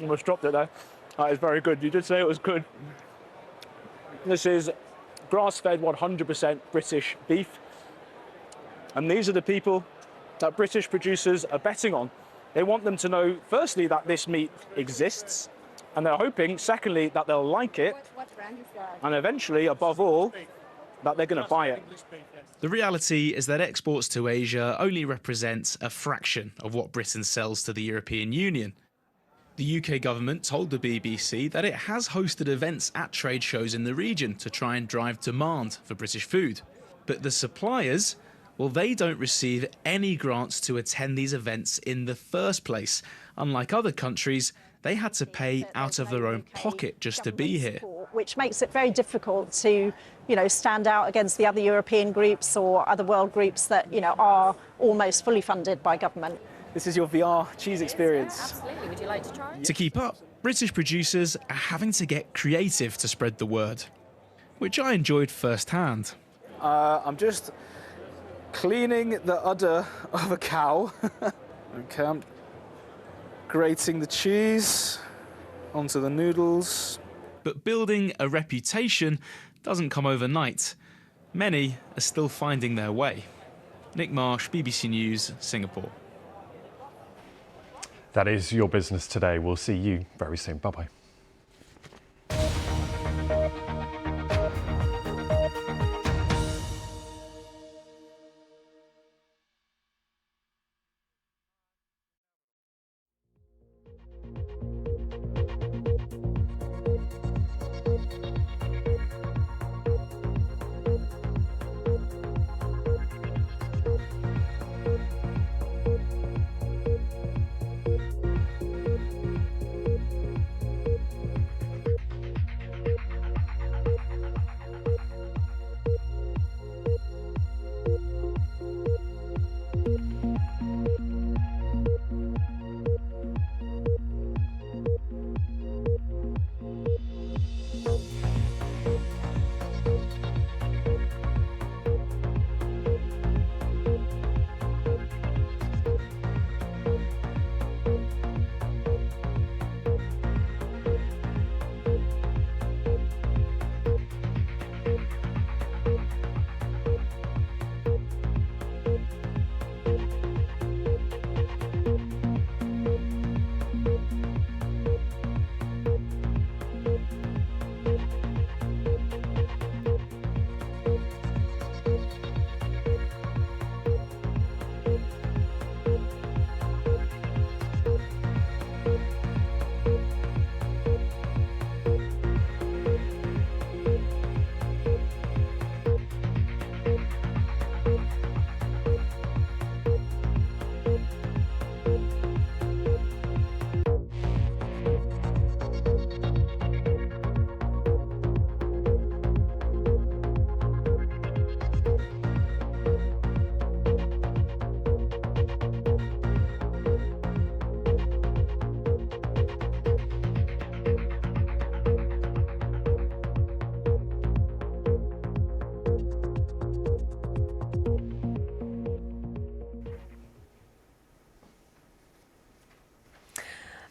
Almost dropped it there. That is very good. You did say it was good. This is grass-fed 100% British beef. And these are the people that British producers are betting on. They want them to know, firstly, that this meat exists, and they're hoping, secondly, that they'll like it, and eventually, above all, that they're going to buy it. The reality is that exports to Asia only represent a fraction of what Britain sells to the European Union. The UK government told the BBC that it has hosted events at trade shows in the region to try and drive demand for British food. But the suppliers, well, they don't receive any grants to attend these events in the first place. Unlike other countries, they had to pay out of their own pocket just to be here. Which makes it very difficult to, stand out against the other European groups or other world groups that, are almost fully funded by government. This is your VR cheese experience. Absolutely. Would you like to try? To keep up, British producers are having to get creative to spread the word, which I enjoyed firsthand. I'm just cleaning the udder of a cow. Okay, I'm grating the cheese onto the noodles. But building a reputation doesn't come overnight. Many are still finding their way. Nick Marsh, BBC News, Singapore. That is your business today. We'll see you very soon. Bye-bye.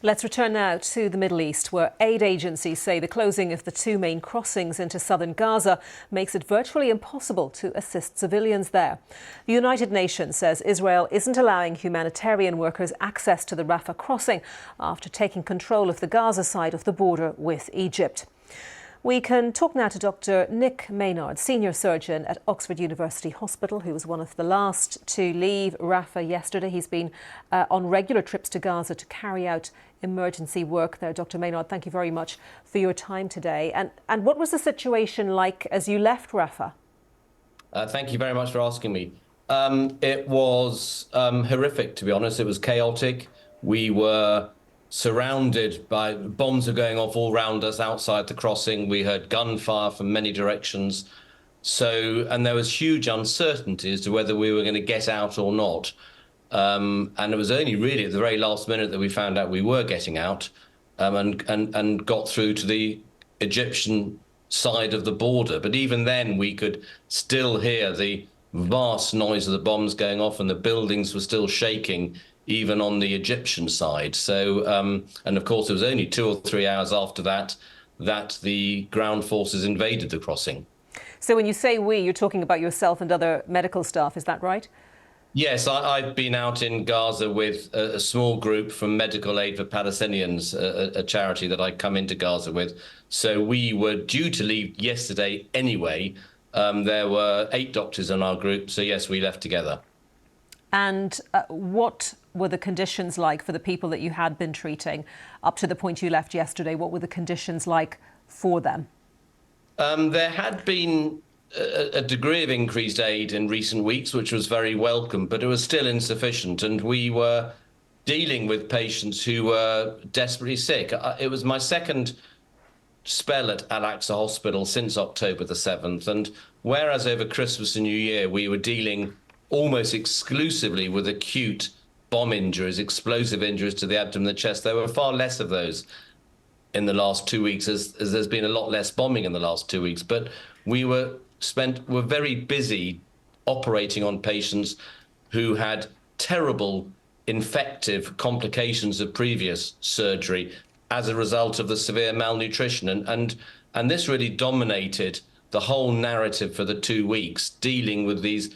Let's return now to the Middle East, where aid agencies say the closing of the two main crossings into southern Gaza makes it virtually impossible to assist civilians there. The United Nations says Israel isn't allowing humanitarian workers access to the Rafah crossing after taking control of the Gaza side of the border with Egypt. We can talk now to Dr. Nick Maynard, senior surgeon at Oxford University Hospital, who was one of the last to leave Rafah yesterday. He's been on regular trips to Gaza to carry out emergency work there. Dr. Maynard, thank you very much for your time today. And what was the situation like as you left Rafah? Thank you very much for asking me. It was horrific, to be honest. It was chaotic. We were surrounded by bombs are going off all around us outside the crossing. We heard gunfire from many directions. And there was huge uncertainty as to whether we were going to get out or not. And it was only really at the very last minute that we found out we were getting out and got through to the Egyptian side of the border. But even then, we could still hear the vast noise of the bombs going off, and the buildings were still shaking, even on the Egyptian side. And of course, it was only 2 or 3 hours after that the ground forces invaded the crossing. So when you say we, you're talking about yourself and other medical staff, is that right? Yes, I've been out in Gaza with a small group from Medical Aid for Palestinians, a charity that I come into Gaza with. So we were due to leave yesterday anyway. There were 8 doctors in our group, so yes, we left together. And what were the conditions like for the people that you had been treating up to the point you left yesterday? What were the conditions like for them? There had been a degree of increased aid in recent weeks, which was very welcome, but it was still insufficient. And we were dealing with patients who were desperately sick. It was my second spell at Al-Aqsa Hospital since October the 7th. And whereas over Christmas and New Year, we were dealing almost exclusively with acute bomb injuries, explosive injuries to the abdomen and the chest, there were far less of those in the last 2 weeks, as there's been a lot less bombing in the last 2 weeks. But we were very busy operating on patients who had terrible infective complications of previous surgery as a result of the severe malnutrition. And this really dominated the whole narrative for the 2 weeks, dealing with these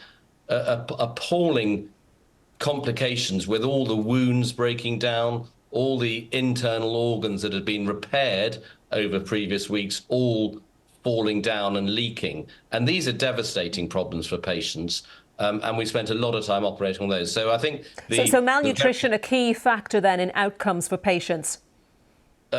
appalling complications, with all the wounds breaking down, all the internal organs that had been repaired over previous weeks, all falling down and leaking. And these are devastating problems for patients. And we spent a lot of time operating on those. So I think so malnutrition a key factor then in outcomes for patients?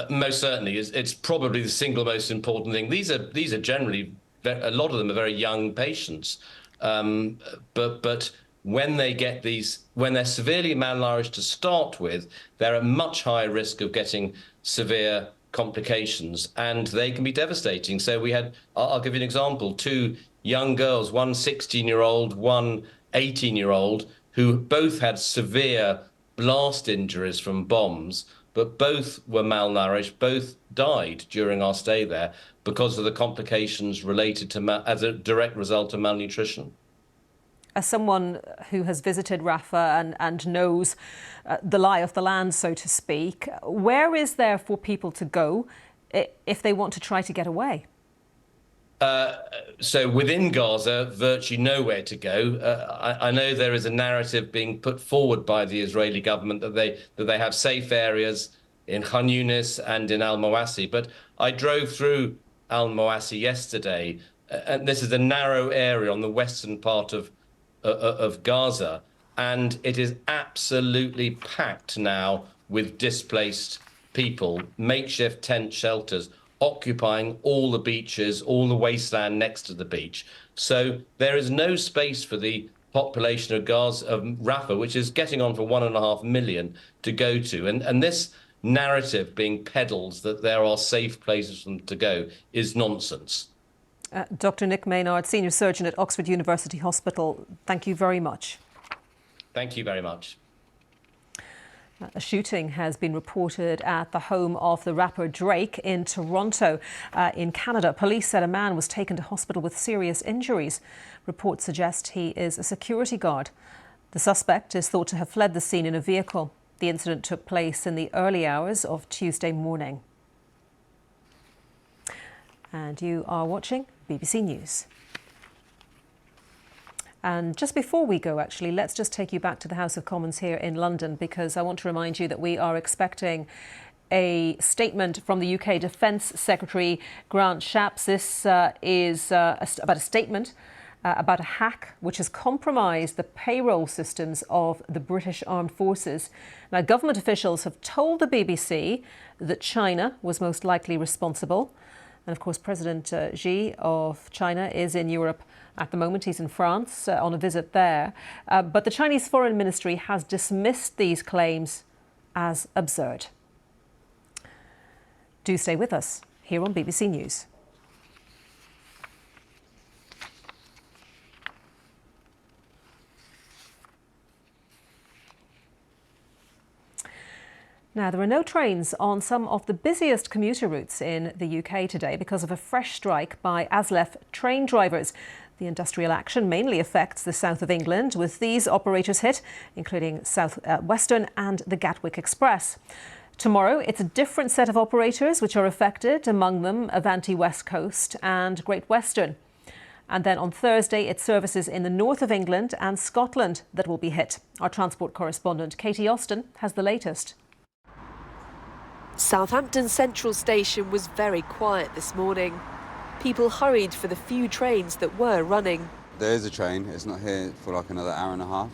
Most certainly. It's probably the single most important thing. These are generally, a lot of them are very young patients. But when they get when they're severely malnourished to start with, they're at much higher risk of getting severe complications, and they can be devastating. So I'll give you an example, 2 young girls, one 16-year-old, one 18-year-old, who both had severe blast injuries from bombs, but both were malnourished, both died during our stay there because of the complications related to as a direct result of malnutrition. As someone who has visited Rafah and knows the lie of the land, so to speak, where is there for people to go if they want to try to get away? So within Gaza, virtually nowhere to go. I know there is a narrative being put forward by the Israeli government that they have safe areas in Khan Yunis and in Al-Mawasi. But I drove through Al-Mawasi yesterday, and this is a narrow area on the western part of Gaza, and it is absolutely packed now with displaced people, makeshift tent shelters occupying all the beaches, all the wasteland next to the beach. So there is no space for the population of Gaza, of Rafah, which is getting on for 1.5 million, to go to. And this narrative being peddled that there are safe places for them to go is nonsense. Dr. Nick Maynard, senior surgeon at Oxford University Hospital, thank you very much. Thank you very much. A shooting has been reported at the home of the rapper Drake in Toronto, in Canada. Police said a man was taken to hospital with serious injuries. Reports suggest he is a security guard. The suspect is thought to have fled the scene in a vehicle. The incident took place in the early hours of Tuesday morning. And you are watching BBC News. And just before we go, actually, let's just take you back to the House of Commons here in London, because I want to remind you that we are expecting a statement from the UK Defence Secretary Grant Shapps. This is about a statement about a hack which has compromised the payroll systems of the British Armed Forces. Now, government officials have told the BBC that China was most likely responsible. And of course, President Xi of China is in Europe at the moment. He's in France on a visit there. But the Chinese Foreign Ministry has dismissed these claims as absurd. Do stay with us here on BBC News. Now, there are no trains on some of the busiest commuter routes in the UK today because of a fresh strike by ASLEF train drivers. The industrial action mainly affects the south of England, with these operators hit, including South Western and the Gatwick Express. Tomorrow, it's a different set of operators which are affected, among them Avanti West Coast and Great Western. And then on Thursday, it's services in the north of England and Scotland that will be hit. Our transport correspondent Katie Austin has the latest. Southampton Central Station was very quiet this morning. People hurried for the few trains that were running. There is a train, it's not here for like another hour and a half,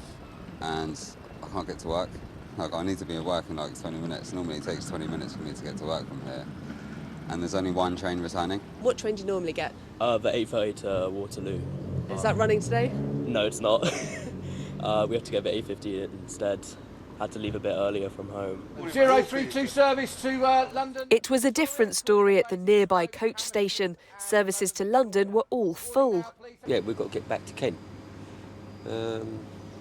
and I can't get to work. Like, I need to be at work in like 20 minutes. Normally it takes 20 minutes for me to get to work from here. And there's only one train returning. What train do you normally get? The 8:30 to Waterloo. Is that running today? No, it's not. We have to get the 8:50 instead. Had to leave a bit earlier from home. 032 service to London. It was a different story at the nearby coach station. Services to London were all full. Yeah, we've got to get back to Kent.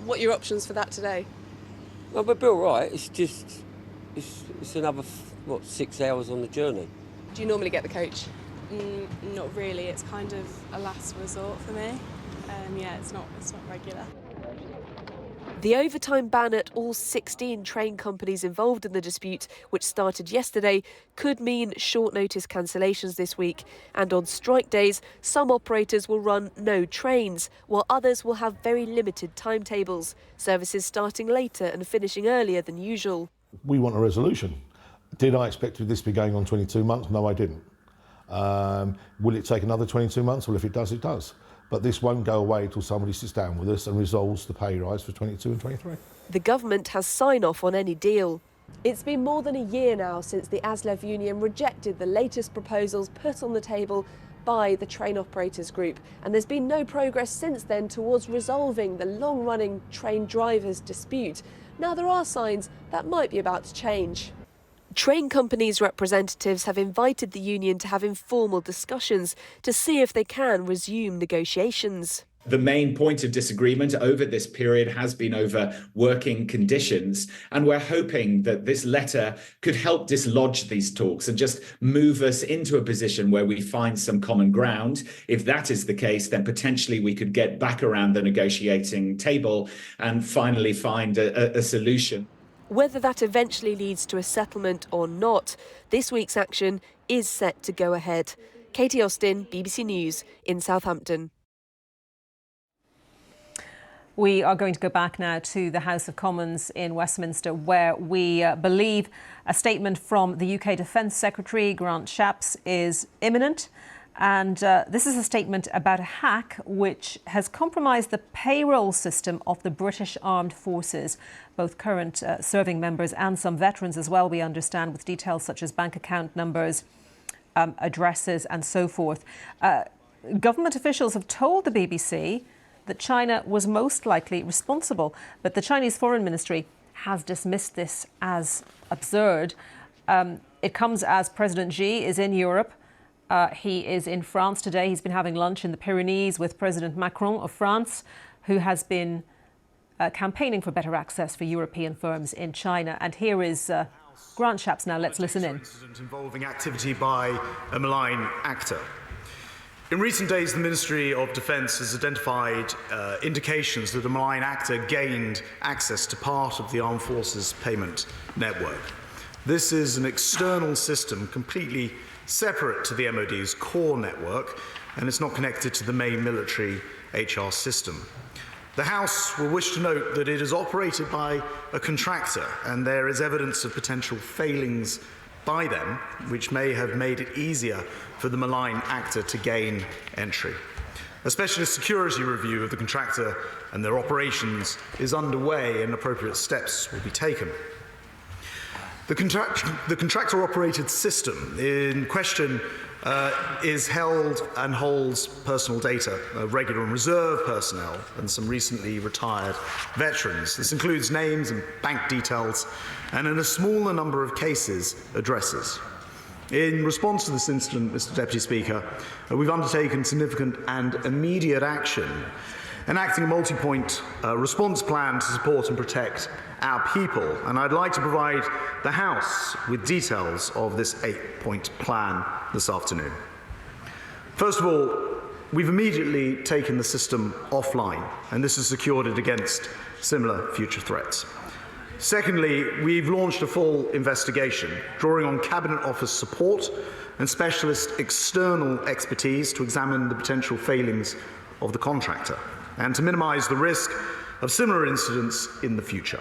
What are your options for that today? Well, we'll be all right. It's just, it's another, 6 hours on the journey. Do you normally get the coach? Not really. It's kind of a last resort for me. Yeah, it's not regular. The overtime ban at all 16 train companies involved in the dispute, which started yesterday, could mean short-notice cancellations this week. And on strike days, some operators will run no trains, while others will have very limited timetables, services starting later and finishing earlier than usual. We want a resolution. Did I expect this to be going on 22 months? No, I didn't. Will it take another 22 months? Well, if it does, it does. But this won't go away until somebody sits down with us and resolves the pay rise for 22 and 23. The government has sign-off on any deal. It's been more than a year now since the ASLEF union rejected the latest proposals put on the table by the train operators group, and there's been no progress since then towards resolving the long-running train drivers dispute. Now there are signs that might be about to change. Train companies' representatives have invited the union to have informal discussions to see if they can resume negotiations. The main point of disagreement over this period has been over working conditions, and we're hoping that this letter could help dislodge these talks and just move us into a position where we find some common ground. If that is the case, then potentially we could get back around the negotiating table and finally find a solution. Whether that eventually leads to a settlement or not, this week's action is set to go ahead. Katie Austin, BBC News in Southampton. We are going to go back now to the House of Commons in Westminster, where we believe a statement from the UK Defence Secretary Grant Shapps is imminent. And this is a statement about a hack which has compromised the payroll system of the British Armed Forces, both current serving members and some veterans as well, we understand, with details such as bank account numbers, addresses and so forth. Government officials have told the BBC that China was most likely responsible, but the Chinese Foreign Ministry has dismissed this as absurd. It comes as President Xi is in Europe. He is in France today. He's been having lunch in the Pyrenees with President Macron of France, who has been campaigning for better access for European firms in China. And here is Grant Shapps now. Let's listen in. Incident involving activity by a malign actor. In recent days, the Ministry of Defence has identified indications that a malign actor gained access to part of the Armed Forces payment network. This is an external system completely separate to the MOD's core network, and it's not connected to the main military HR system. The House will wish to note that it is operated by a contractor, and there is evidence of potential failings by them, which may have made it easier for the malign actor to gain entry. A specialist security review of the contractor and their operations is underway, and appropriate steps will be taken. The contractor-operated system in question is held and holds personal data of regular and reserve personnel and some recently retired veterans. This includes names and bank details, and in a smaller number of cases, addresses. In response to this incident, Mr. Deputy Speaker, we've undertaken significant and immediate action, enacting a multi-point response plan to support and protect our people. And I'd like to provide the House with details of this 8-point plan this afternoon. First of all, we've immediately taken the system offline, and this has secured it against similar future threats. Secondly, we've launched a full investigation, drawing on Cabinet Office support and specialist external expertise to examine the potential failings of the contractor and to minimise the risk of similar incidents in the future.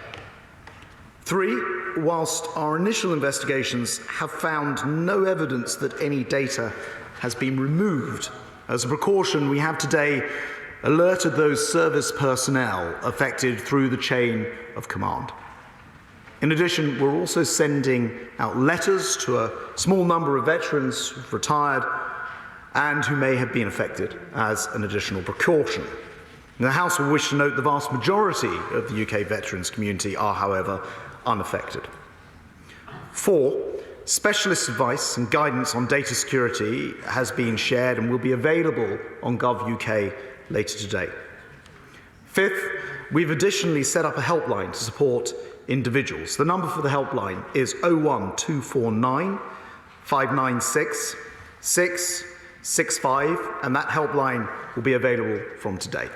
3, whilst our initial investigations have found no evidence that any data has been removed, as a precaution, we have today alerted those service personnel affected through the chain of command. In addition, we're also sending out letters to a small number of veterans who've retired and who may have been affected as an additional precaution. The House will wish to note the vast majority of the UK veterans community are, however, unaffected. 4, specialist advice and guidance on data security has been shared and will be available on Gov UK later today. 5th, we've additionally set up a helpline to support individuals. The number for the helpline is 01249 596 665, and that helpline will be available from today.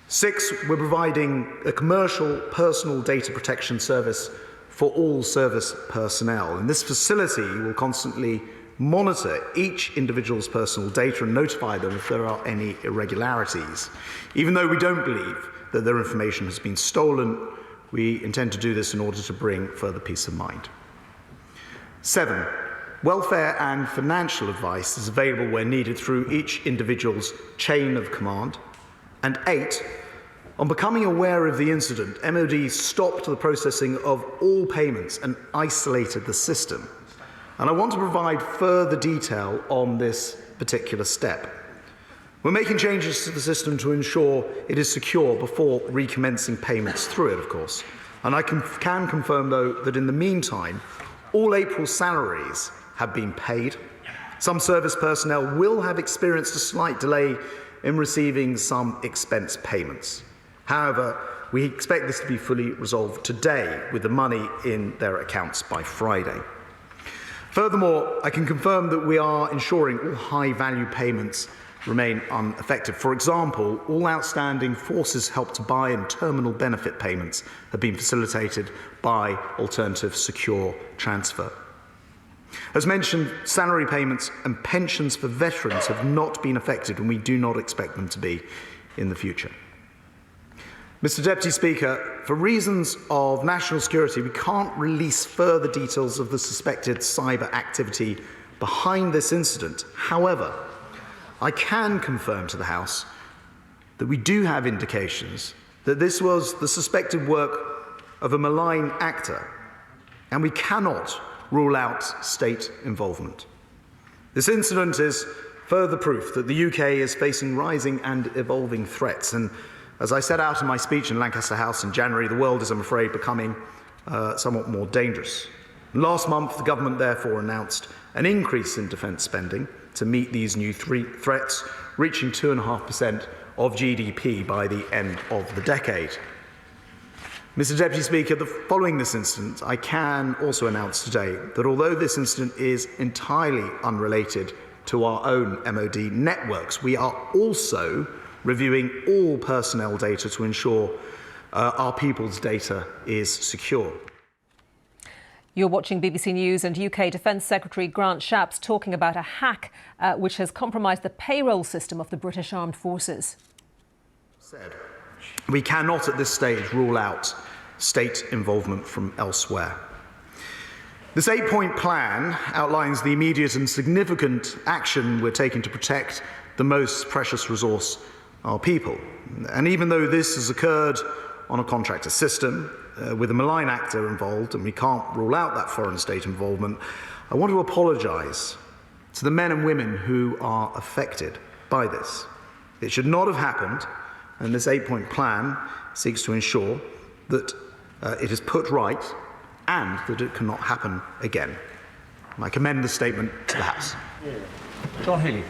6, we're providing a commercial personal data protection service for all service personnel, and this facility will constantly monitor each individual's personal data and notify them if there are any irregularities. Even though we don't believe that their information has been stolen, we intend to do this in order to bring further peace of mind. 7, welfare and financial advice is available where needed through each individual's chain of command. And 8, on becoming aware of the incident, MOD stopped the processing of all payments and isolated the system. And I want to provide further detail on this particular step. We're making changes to the system to ensure it is secure before recommencing payments through it, of course. And I can confirm, though, that in the meantime, all April salaries have been paid. Some service personnel will have experienced a slight delay in receiving some expense payments. However, we expect this to be fully resolved today, with the money in their accounts by Friday. Furthermore, I can confirm that we are ensuring all high-value payments remain unaffected. For example, all outstanding Forces Help to Buy and terminal benefit payments have been facilitated by alternative secure transfer. As mentioned, salary payments and pensions for veterans have not been affected, and we do not expect them to be in the future. Mr. Deputy Speaker, for reasons of national security, we can't release further details of the suspected cyber activity behind this incident. However, I can confirm to the House that we do have indications that this was the suspected work of a malign actor, and we cannot rule out state involvement. This incident is further proof that the UK is facing rising and evolving threats, and as I set out in my speech in Lancaster House in January, the world is, I'm afraid, becoming somewhat more dangerous. Last month, the government therefore announced an increase in defence spending to meet these new threats, reaching 2.5% of GDP by the end of the decade. Mr. Deputy Speaker, following this incident, I can also announce today that although this incident is entirely unrelated to our own MOD networks. We are also reviewing all personnel data to ensure our people's data is secure. You're watching BBC News, and UK Defence Secretary Grant Shapps talking about a hack which has compromised the payroll system of the British Armed Forces. We cannot at this stage rule out state involvement from elsewhere. This 8-point plan outlines the immediate and significant action we're taking to protect the most precious resource, our people. And even though this has occurred on a contractor system, with a malign actor involved, and we can't rule out that foreign state involvement, I want to apologise to the men and women who are affected by this. It should not have happened, and this 8-point plan seeks to ensure that it is put right and that it cannot happen again. I commend the statement to the House. John Healey.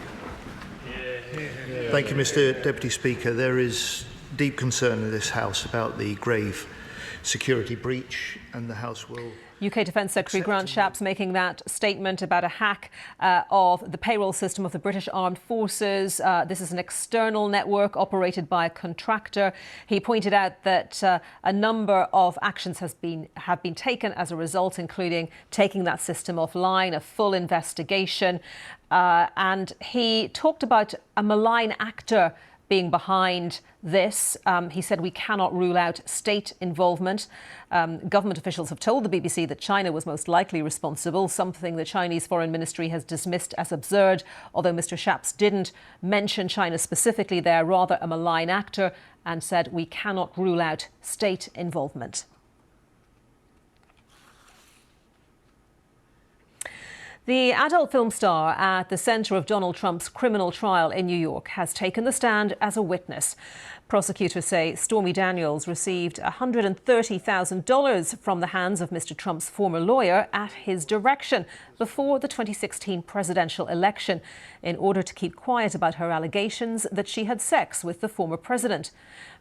Thank you, Mr. Deputy Speaker. There is deep concern in this House about the grave security breach, and the House will... UK Defence Secretary Grant Shapps making that statement about a hack of the payroll system of the British Armed Forces. This is an external network operated by a contractor. He pointed out that a number of actions have been taken as a result, including taking that system offline, a full investigation. And he talked about a malign actor being behind this. He said we cannot rule out state involvement. Government officials have told the BBC that China was most likely responsible, something the Chinese Foreign Ministry has dismissed as absurd, although Mr. Shapps didn't mention China specifically there, rather a malign actor, and said we cannot rule out state involvement. The adult film star at the centre of Donald Trump's criminal trial in New York has taken the stand as a witness. Prosecutors say Stormy Daniels received $130,000 from the hands of Mr. Trump's former lawyer at his direction before the 2016 presidential election in order to keep quiet about her allegations that she had sex with the former president.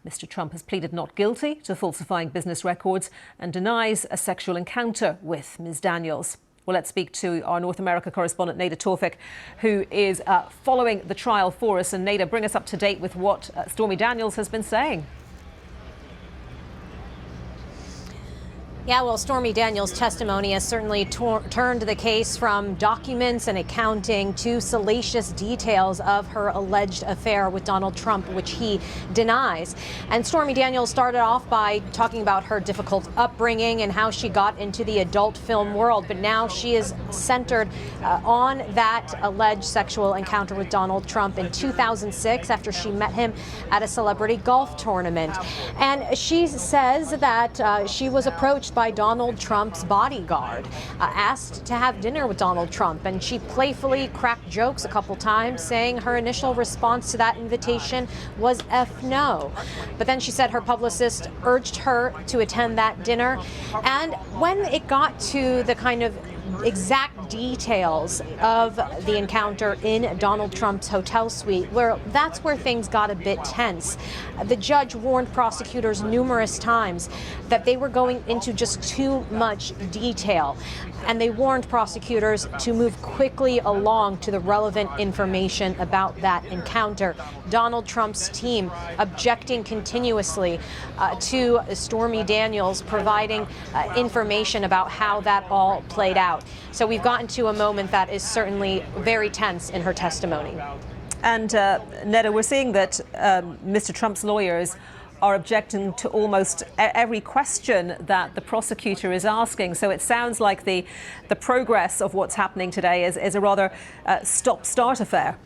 Mr. Trump has pleaded not guilty to falsifying business records and denies a sexual encounter with Ms. Daniels. Well, let's speak to our North America correspondent, Anita, who is following the trial for us. And Anita, bring us up to date with what Stormy Daniels has been saying. Yeah, well, Stormy Daniels' testimony has certainly turned the case from documents and accounting to salacious details of her alleged affair with Donald Trump, which he denies. And Stormy Daniels started off by talking about her difficult upbringing and how she got into the adult film world. But now she is centered on that alleged sexual encounter with Donald Trump in 2006 after she met him at a celebrity golf tournament. And she says that she was approached by Donald Trump's bodyguard, asked to have dinner with Donald Trump, and she playfully cracked jokes a couple times, saying her initial response to that invitation was F no. But then she said her publicist urged her to attend that dinner, and when it got to the kind of exact details of the encounter in Donald Trump's hotel suite, that's where things got a bit tense. The judge warned prosecutors numerous times that they were going into just too much detail, and they warned prosecutors to move quickly along to the relevant information about that encounter. Donald Trump's team objecting continuously to Stormy Daniels providing information about how that all played out. So we've gotten to a moment that is certainly very tense in her testimony. And Neda, we're seeing that Mr. Trump's lawyers are objecting to almost every question that the prosecutor is asking. So it sounds like the progress of what's happening today is a rather stop-start affair.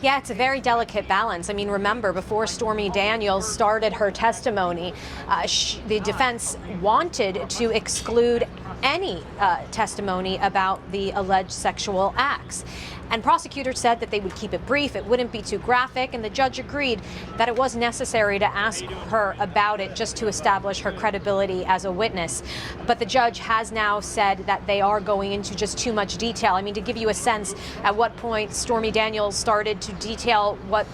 Yeah, it's a very delicate balance. I mean, remember, before Stormy Daniels started her testimony, the defense wanted to exclude any testimony about the alleged sexual acts. And prosecutors said that they would keep it brief, it wouldn't be too graphic, and the judge agreed that it was necessary to ask her about it just to establish her credibility as a witness. But the judge has now said that they are going into just too much detail. I mean, to give you a sense at what point Stormy Daniels started to detail what